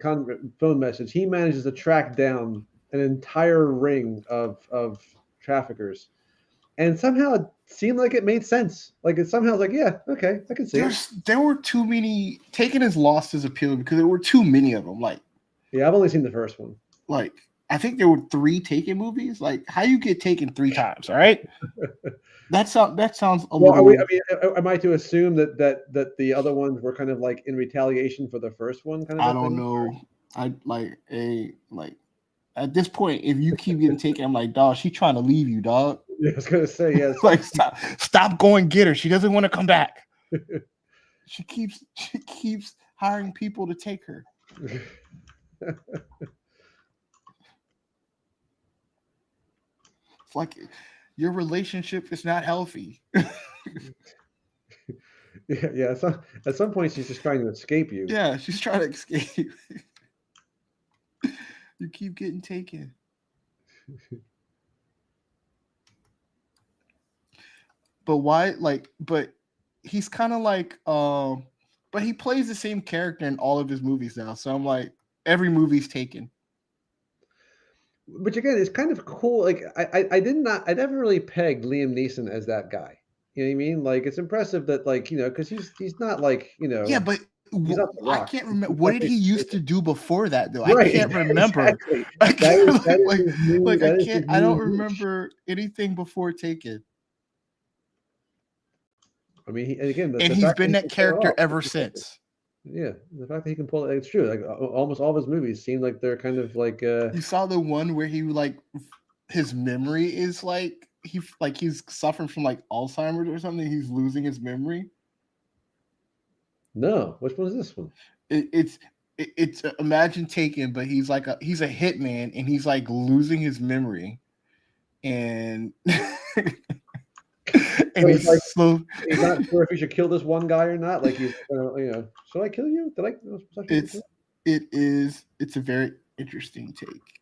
phone message, he manages to track down an entire ring of traffickers, and somehow it seemed like it made sense. Like it somehow was like, yeah, okay, I can see it. There were too many. Taken has lost his appeal because there were too many of them. Like, yeah, I've only seen the first one. Like, I think there were 3 Taken movies. Like, how you get taken 3 times? All right, that sounds a little. Am I to assume that the other ones were kind of like in retaliation for the first one? Kind of. I don't know. At this point, if you keep getting taken, I'm like, dog, she's trying to leave you, dog. Yeah, I was gonna say, yes. Like, stop going get her. She doesn't want to come back. She keeps hiring people to take her. It's like your relationship is not healthy. Yeah. At some point, she's just trying to escape you. Yeah, she's trying to escape. You keep getting taken. But why? But he's kind of like, but he plays the same character in all of his movies now. So I'm like, every movie's Taken. Which again is kind of cool. Like I never really pegged Liam Neeson as that guy. You know what I mean? Like it's impressive that because he's not like Yeah, but I can't remember. What did he used to do before that though? Right, I can't remember. Exactly. I don't remember anything before Taken. I mean, again, he's been that character ever since. Yeah, the fact that he can pull it's true. Like almost all of his movies seem like they're kind of like. You saw the one where he his memory is he's suffering from like Alzheimer's or something. He's losing his memory. No, which one is this one? It's Imagine Taken, but he's a hitman and he's like losing his memory, and and he's like slow. He's not sure if he should kill this one guy or not. Like he's should I kill you? Did I? It's a very interesting take.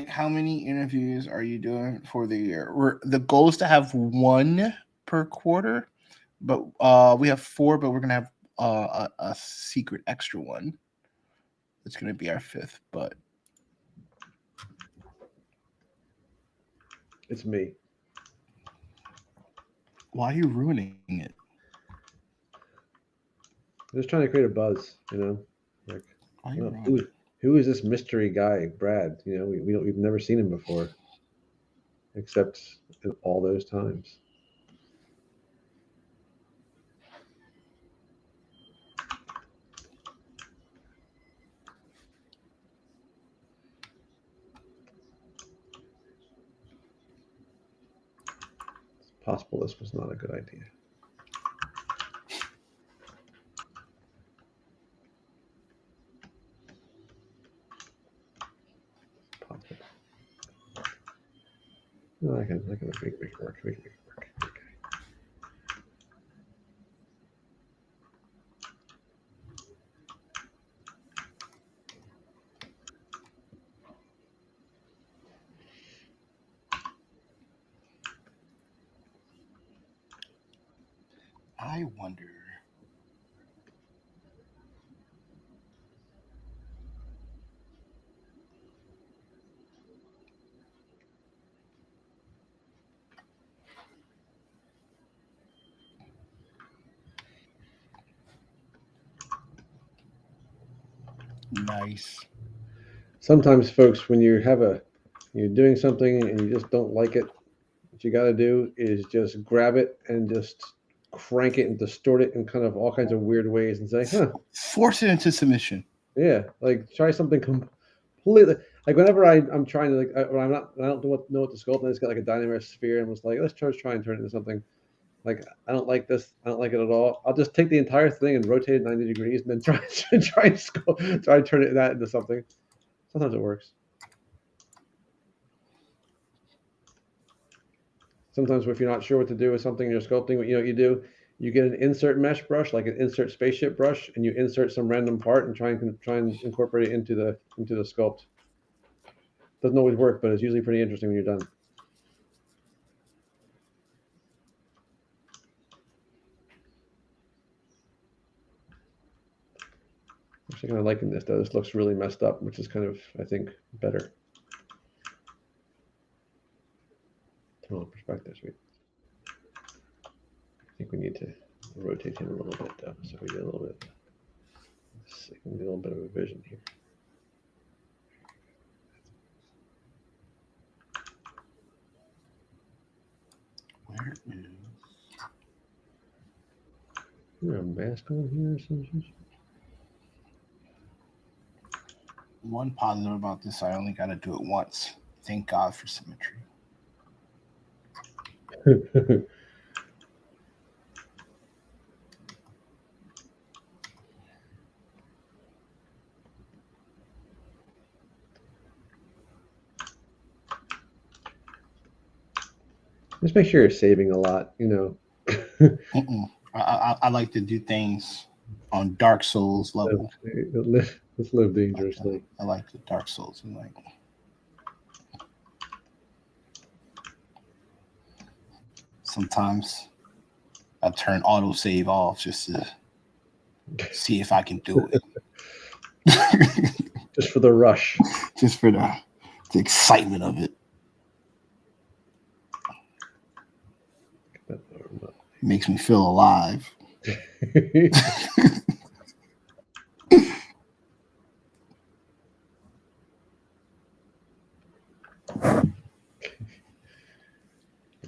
How many interviews are you doing for the year? The goal is to have 1 per quarter, but we have 4, but we're gonna have a secret extra one. It's gonna be our 5th, but it's me. Why are you ruining it? I'm just trying to create a buzz, like who is this mystery guy, Brad? We've never seen him before, except in all those times. It's possible this was not a good idea. No, I can make it work. Make it work. Okay. I wonder. Nice. Sometimes, folks, when you're doing something and you just don't like it, what you got to do is just grab it and just crank it and distort it in kind of all kinds of weird ways and say, huh, Force it into submission. yeah, like try something completely. Like whenever I'm trying to when I don't know what to sculpt, and it's got like a dynamic sphere, and was like, let's try and turn it into something. Like I don't like this. I don't like it at all. I'll just take the entire thing and rotate it 90 degrees, and then try to turn that into something. Sometimes it works. Sometimes if you're not sure what to do with something you're sculpting, you know what you do? You get an insert mesh brush, like an insert spaceship brush, and you insert some random part and try and incorporate it into the sculpt. Doesn't always work, but it's usually pretty interesting when you're done. I'm actually kind of liking this though. This looks really messed up, which is kind of, I think, better. Turn on perspective, sweet. I think we need to rotate him a little bit though, so we get a little bit. So we can get a little bit of a vision here. Where is? Is there a mask on here or something? One positive about this, I only got to do it once. Thank God for symmetry. Just make sure you're saving a lot, you know. I like to do things on Dark Souls level. Let's live dangerously. I like the Dark Souls. And like, sometimes I turn autosave off just to see if I can do it. Just for the rush. Just for the excitement of it. Makes me feel alive.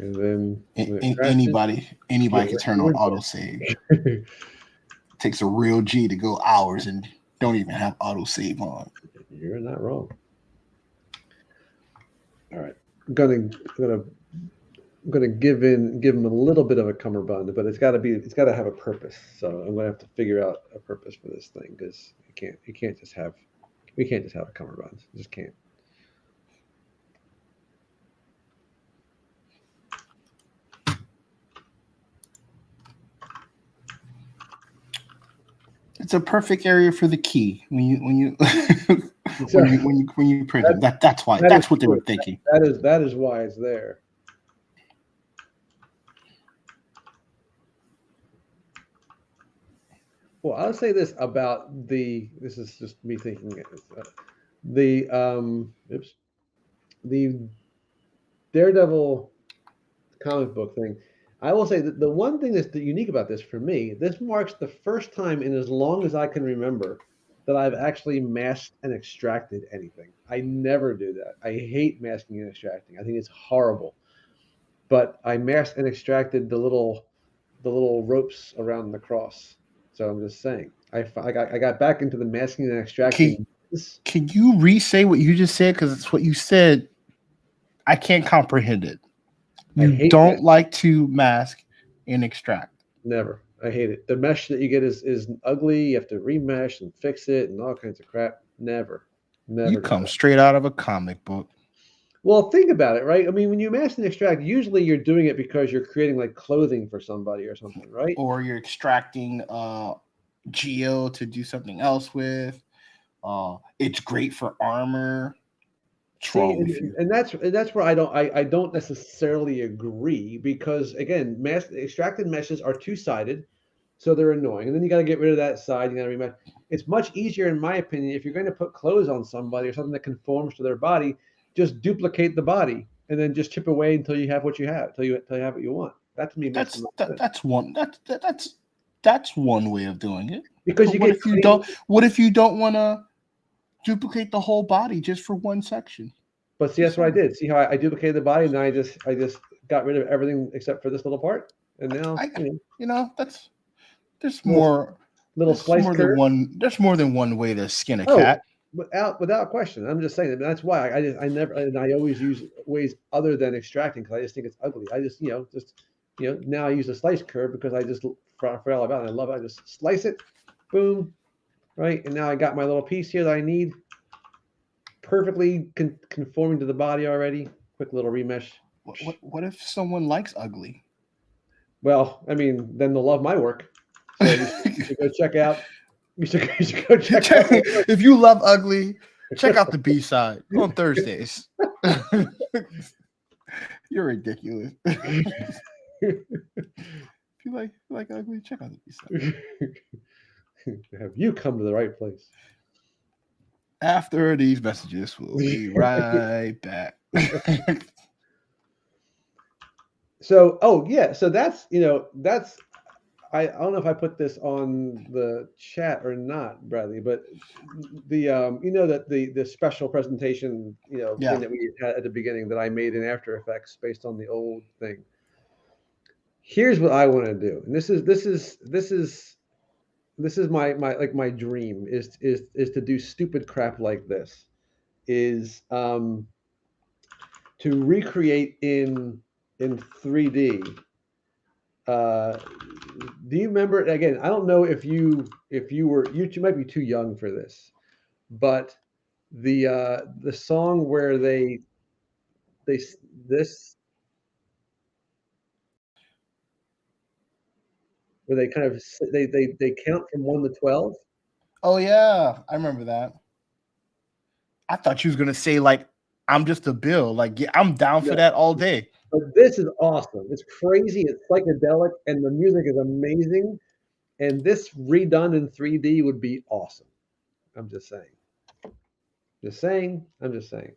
And then anybody can turn on autosave. Takes a real G to go hours and don't even have autosave on. You're not wrong. All right, I'm gonna give him a little bit of a cummerbund, but it's got to have a purpose. So I'm gonna have to figure out a purpose for this thing because we can't just have a cummerbund. You just can't. It's a perfect area for the key when you print it. That's why. That's what they were thinking. That is why it's there. Well, I'll say this about this is just me thinking the Daredevil comic book thing. I will say that the one thing that's unique about this for me, this marks the first time in as long as I can remember that I've actually masked and extracted anything. I never do that. I hate masking and extracting. I think it's horrible. But I masked and extracted the little ropes around the cross. So I'm just saying, I got back into the masking and extracting. Can you re-say what you just said? Because it's what you said. I can't comprehend it. You don't like to mask and extract. Never. I hate it. The mesh that you get is ugly. You have to remesh and fix it and all kinds of crap. Never. You come straight out of a comic book. Well, think about it, right? I mean, when you mask and extract, usually you're doing it because you're creating like clothing for somebody or something, right? Or you're extracting geo to do something else with. It's great for armor. And that's where I don't necessarily agree because again, extracted meshes are two-sided. so they're annoying. And then you got to get rid of that side. You got to rematch. It's much easier, in my opinion, if you're going to put clothes on somebody or something that conforms to their body, just duplicate the body and then just chip away until you have what you have, until you have what you want. That to me makes the most sense. That's one way of doing it. Because But you what get if you don't? What if you don't want to duplicate the whole body just for one section? But see, that's what I did. See how I duplicated the body, and then I just got rid of everything except for this little part, and now There's more. Little There's slice more curve. than one. There's more than one way to skin a Oh, cat. without question. I'm just saying that. That's why I never, and I always use ways other than extracting because I just think it's ugly. I just now I use a slice curve because I just forgot all about it. I love it. I just slice it, boom, right, and now I got my little piece here that I need, perfectly conforming to the body already. Quick little remesh. What if someone likes ugly? Well, I mean, then they'll love my work. So you should go check out. You should go check out. If you love ugly, check out the B-side on Thursdays. You're ridiculous. If you like ugly, check out the B-side. Have you come to the right place? After these messages, we'll be right back. So, so that's I don't know if I put this on the chat or not, Bradley, but the that the special presentation thing that we had at the beginning that I made in After Effects based on the old thing. Here's what I want to do, and this is my dream is to do stupid crap like this, is to recreate in 3D. Do you remember, again, I don't know if you might be too young for this, but the song where they where they kind of they count from 1 to 12. Oh yeah, I remember that. I thought you was gonna say like I'm just a bill. Like yeah, I'm down for that all day. But this is awesome. It's crazy. It's psychedelic, and the music is amazing. And this redone in 3D would be awesome. I'm just saying. Just saying. I'm just saying.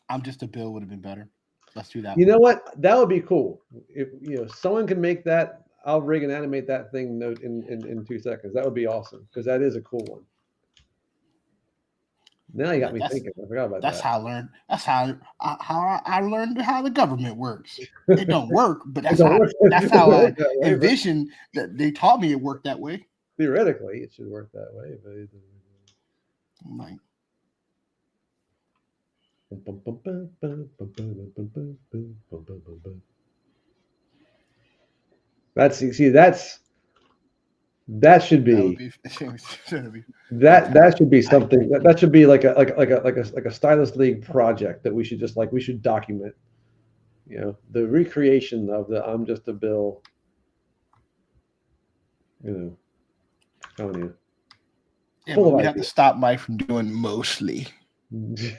I'm just a bill would have been better. Let's do that. You know what? That would be cool. If someone can make that, I'll rig and animate that thing in 2 seconds. That would be awesome because that is a cool one. Now you got me thinking. I forgot about that. That's how I learned. That's how I learned how the government works. It don't work, but that's how I envisioned that they taught me it worked that way. Theoretically, it should work that way, but it like. That should be that should be something that should be like a Stylus League project that we should document. The recreation of the I'm just a bill. Telling you. Yeah, but we have to stop Mike from doing mostly. We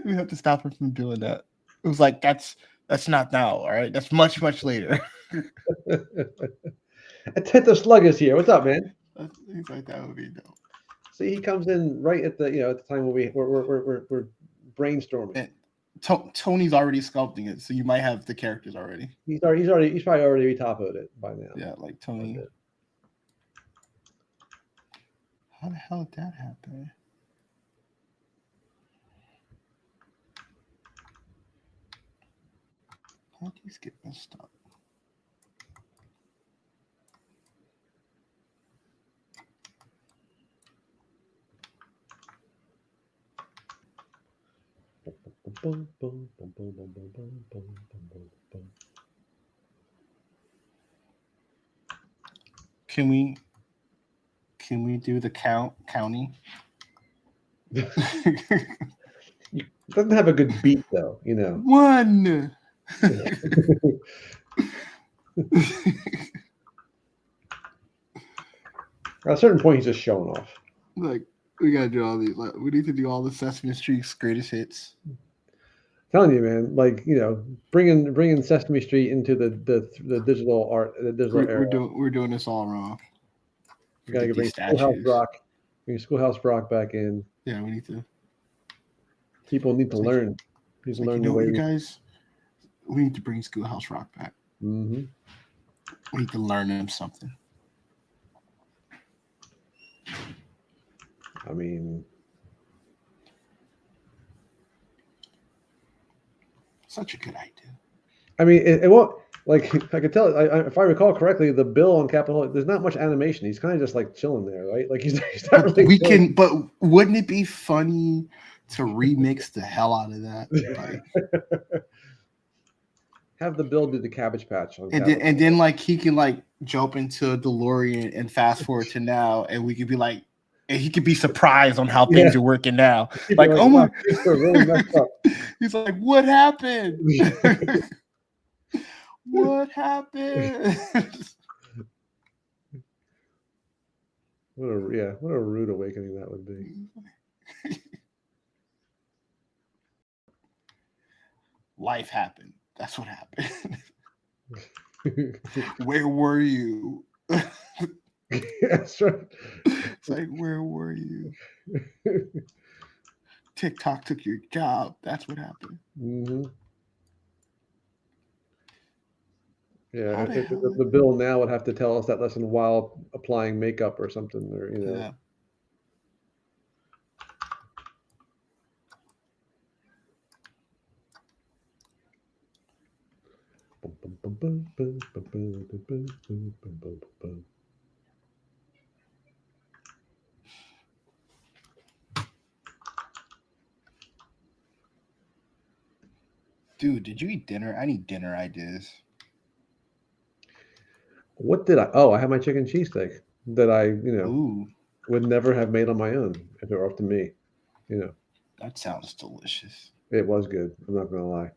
have to stop him from doing that. It was like that's not now, all right? That's much later. A tenth of Slug is here. What's up, man? He's like, that would be dope. See, he comes in right at the at the time when we're brainstorming. And Tony's already sculpting it, so you might have the characters already. He's probably already retopoed it by now. Yeah, like Tony. How the hell did that happen? How do you get messed up? Can we do the counting? It doesn't have a good beat though, 1. At a certain point, he's just showing off. Like we gotta do all these. Like, we need to do all the Sesame Street's greatest hits. Telling you, man. Like bringing Sesame Street into the digital art, the digital era. We're doing this all wrong. You gotta bring Schoolhouse Rock. Bring Schoolhouse Rock back in. Yeah, we need to. People need to learn. People learn the way. You guys, we need to bring Schoolhouse Rock back. Mm-hmm. We need to learn them something. I mean, such a good idea. I mean, it won't. Like I could tell, if I recall correctly, the Bill on Capitol Hill, there's not much animation. He's kind of just like chilling there, right? Like he's not really. We can, but wouldn't it be funny to remix the hell out of that? Like, have the Bill do the Cabbage Patch on and then like he can like jump into a DeLorean and fast forward to now, and we could be like, and he could be surprised on how things are working now. Like, oh my, really messed up. He's like, what happened? What happened? What a rude awakening that would be. Life happened. That's what happened. Where were you? That's right. It's like, where were you? TikTok took your job. That's what happened. Mm-hmm. Yeah, the Bill now would have to tell us that lesson while applying makeup or something, or Yeah. Dude, did you eat dinner? I need dinner ideas. What did I? Oh, I had my chicken cheesesteak that I, Ooh, would never have made on my own if it were up to me. That sounds delicious. It was good. I'm not gonna lie.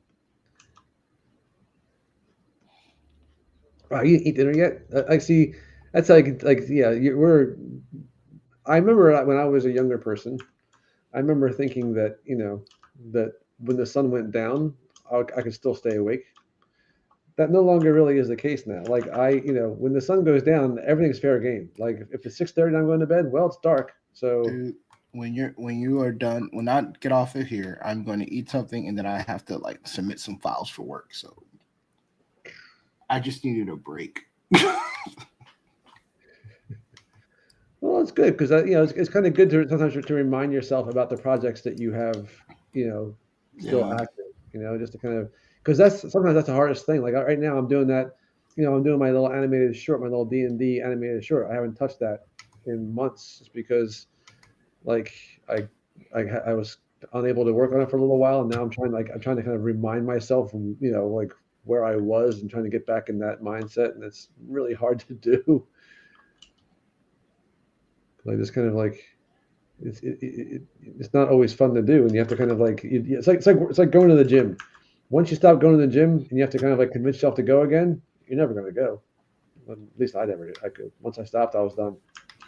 Oh, you didn't eat dinner yet? I see. That's like yeah. I remember when I was a younger person. I remember thinking that that when the sun went down, I could still stay awake. That no longer really is the case now. Like when the sun goes down, everything's fair game. Like if it's 6:30 and I'm going to bed, well, it's dark. So dude, when you are done, when I get off of here, I'm going to eat something and then I have to like submit some files for work. So I just needed a break. Well, it's good because it's kind of good to sometimes to remind yourself about the projects that you have, still active. Just to kind of, because sometimes that's the hardest thing. Like right now, I'm doing that. I'm doing my little animated short, my little D&D animated short. I haven't touched that in months just because, like, I was unable to work on it for a little while, and now I'm trying to kind of remind myself, like where I was and trying to get back in that mindset, and it's really hard to do. Like just kind of like it's not always fun to do, and you have to kind of like it's like going to the gym. Once you stop going to the gym and you have to kind of like convince yourself to go again, you're never going to go. Well, at least I could. Once I stopped, I was done.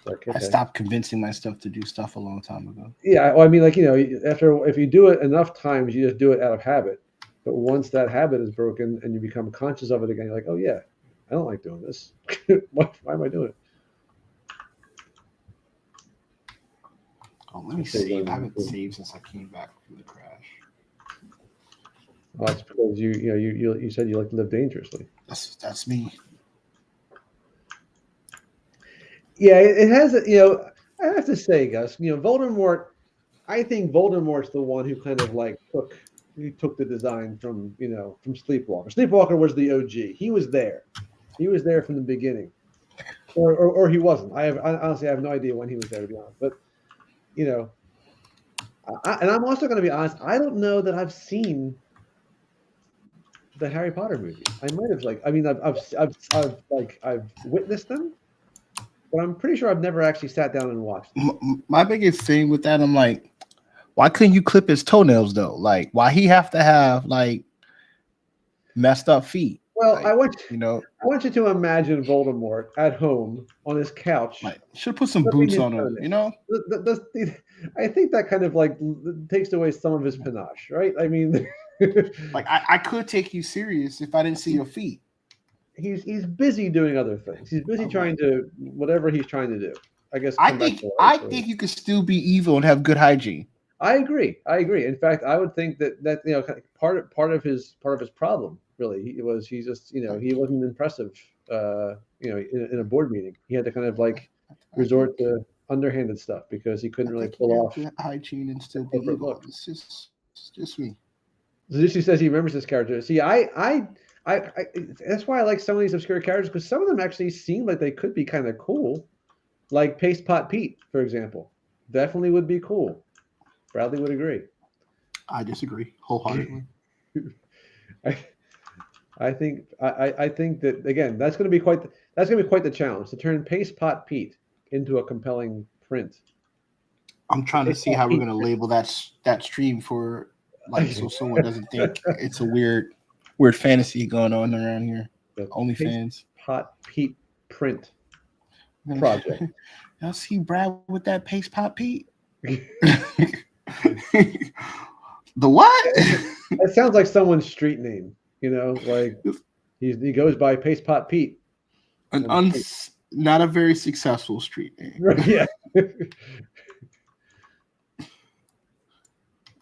Like, okay. I stopped convincing myself to do stuff a long time ago. Yeah, well, I mean, like if you do it enough times, you just do it out of habit. But once that habit is broken and you become conscious of it again, you're like, oh yeah, I don't like doing this. Why am I doing it? Oh, let me save. I haven't saved since I came back from the crash. Well, that's because you said you like to live dangerously. That's me. Yeah, it has. I have to say, Gus. Voldemort. I think Voldemort's the one who kind of like took the design from Sleepwalker. Sleepwalker was the OG. He was there. He was there from the beginning, or he wasn't. I honestly have no idea when he was there, to be honest. But and I'm also going to be honest. I don't know that I've seen the Harry Potter movies. I might have I've witnessed them, but I'm pretty sure I've never actually sat down and watched them. My biggest thing with that, I'm like, why couldn't you clip his toenails though? Like, why he have to have like messed up feet? Well, like, I want you to imagine Voldemort at home on his couch. Like, should put some boots on him. I think that kind of like takes away some of his panache, right? I mean, Like I could take you serious if I didn't see your feet. He's busy doing other things. He's busy trying to whatever he's trying to do. I guess I come back to I life. think you could still be evil and have good hygiene. I agree. In fact, I would think that you know part of his problem really he just you know he wasn't impressive. You know, in a board meeting, he had to kind of like resort to underhanded stuff because he couldn't really pull off good hygiene and still be evil. look. It's just me. Zushi says he remembers this character. See, I that's why I like some of these obscure characters because some of them actually seem like they could be kind of cool, like Paste Pot Pete, for example. Definitely would be cool. Bradley would agree. I disagree wholeheartedly. I think that again that's going to be quite the challenge to turn Paste Pot Pete into a compelling print. I'm trying to see how we're going to label that stream for like so someone doesn't think it's a weird fantasy going on around here. OnlyFans Pot Pete print project. Y'all see Brad with that Paste Pot Pete? The what? That sounds like someone's street name. You know, like he goes by Paste Pot Pete. Not a very successful street name. Yeah.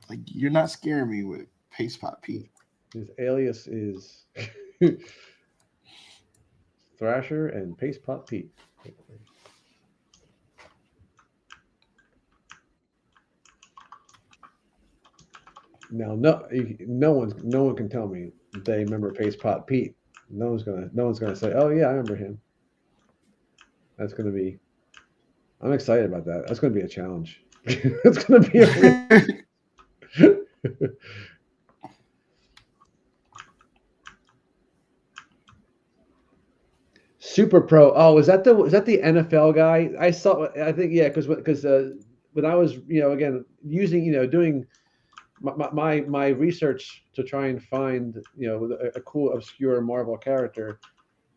Like you're not scaring me with Paste Pot Pete. His alias is Thrasher and Paste Pot Pete. Now, no one can tell me they remember Paste Pot Pete. No one's gonna say, "Oh yeah, I remember him." That's gonna be. I'm excited about that. That's gonna be a challenge. It's gonna be a. Super Pro. Oh, is that the NFL guy? I saw. I think yeah, because when I was again using doing my research to try and find a cool obscure Marvel character,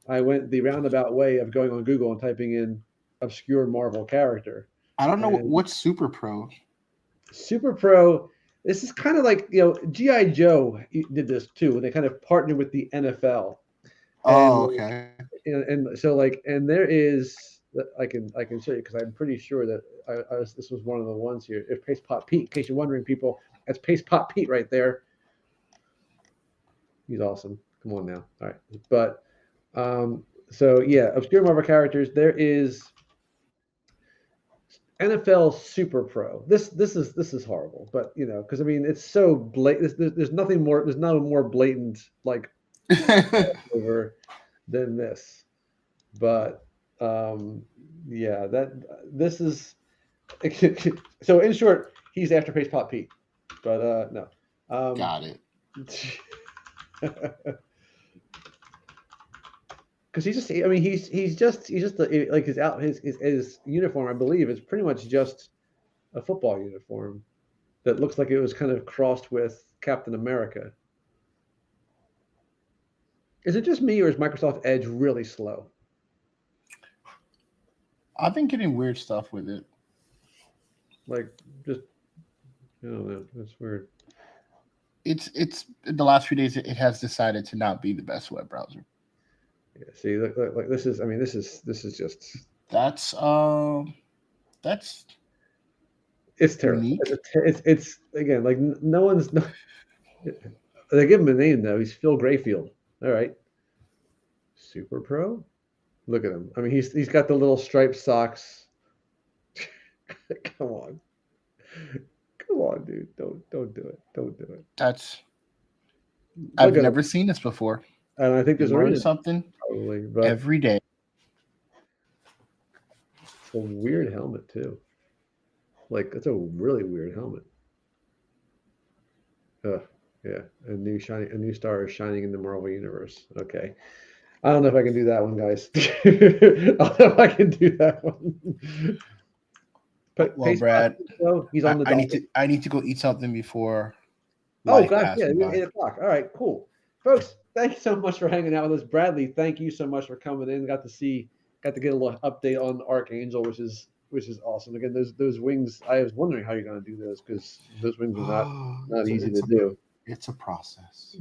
I went the roundabout way of going on Google and typing in obscure Marvel character. I don't know what's Super Pro. Super Pro. This is kind of like G.I. Joe did this too. They kind of partnered with the NFL. Oh, okay. And so and there is I can show you because I'm pretty sure that this was one of the ones here. If Paste Pot Pete, in case you're wondering, people, that's Paste Pot Pete right there. He's awesome. Come on now. All right, but so yeah, obscure Marvel characters. There is NFL Super Pro. This is horrible, but because I mean it's so blatant. There's nothing more. There's not a more blatant like over than this. But yeah, this is so in short, he's after Paste Pot Pete. But no. Got it. Because he's just like his uniform, I believe, is pretty much just a football uniform that looks like it was kind of crossed with Captain America. Is it just me, or is Microsoft Edge really slow? I've been getting weird stuff with it. Like, just I don't know. That's weird. It's the last few days it has decided to not be the best web browser. Yeah. See, look, this is. I mean, this is just. That's. It's terrible. It's again like no one's. They give him a name though. He's Phil Grayfield. All right. Super Pro. Look at him. I mean, he's got the little striped socks. Come on, dude. Don't do it. Don't do it. I've never seen this before. And I think there's learn something probably, but every day. It's a weird helmet too. Like it's a really weird helmet. Yeah, a new star is shining in the Marvel universe. Okay. I don't know if I can do that one, guys. I don't know if I can do that one. Well, Brad, he's on the I need to go eat something before. Oh, gosh, yeah, 8 o'clock. All right, cool. Folks, thank you so much for hanging out with us. Bradley, thank you so much for coming in. Got to get a little update on Archangel, which is awesome. Again, those wings, I was wondering how you're going to do those because those wings are not easy to do. It's a process.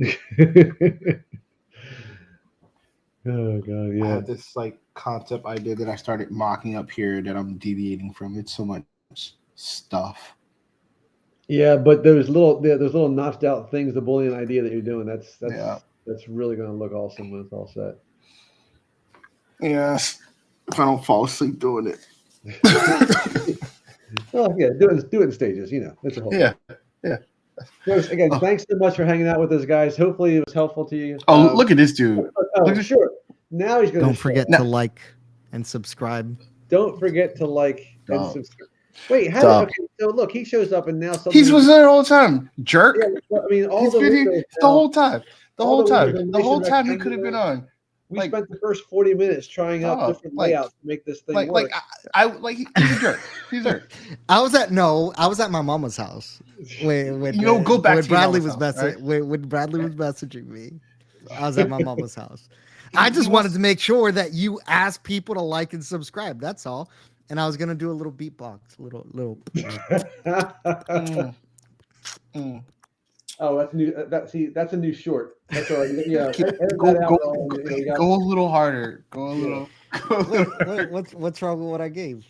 Oh god, I yeah. have this like concept idea that I started mocking up here that I'm deviating from. It's so much stuff. Yeah, but those little notched out things, the bullying idea that you're doing, that's really gonna look awesome when it's all set. Yes. If I don't fall asleep doing it. Well, yeah, do it in stages, that's a whole Yeah. thing. Yeah. Folks, again, Oh. thanks so much for hanging out with us, guys. Hopefully it was helpful to you. Oh, look at this dude. Look at Sure. Now he's gonna Don't forget to like and subscribe. Don't forget to like and subscribe. Wait, Stop. okay, so look, he shows up and now something. He was there all the time, jerk. Yeah, well, I mean, all He's the been here windows the now- whole time. The all whole the time. windows The whole nice time and he could have been on. We Like- spent the first 40 minutes trying out different like- layouts to make this thing work. Like I like he's a jerk. He's a jerk. I was at my mama's house. When Go back when to your Bradley mama's was house, right? when Bradley was messaging me. I was at my mama's house. I just wanted to make sure that you asked people to like and subscribe. That's all. And I was gonna do a little beatbox, little. Oh, that's new. That's a new short. That's all right. Yeah, Go a little harder. Go a little. What's wrong with what I gave?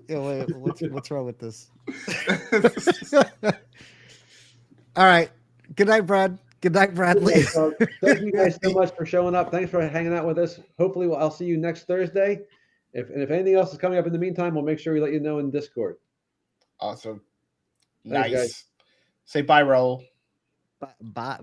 What's wrong with this? All right. Good night, Brad. Good night, Bradley. Thank you guys so much for showing up. Thanks for hanging out with us. Hopefully, I'll see you next Thursday. If anything else is coming up in the meantime, we'll make sure we let you know in Discord. Awesome. Thanks, Nice. guys. Say bye, Raul. Bye.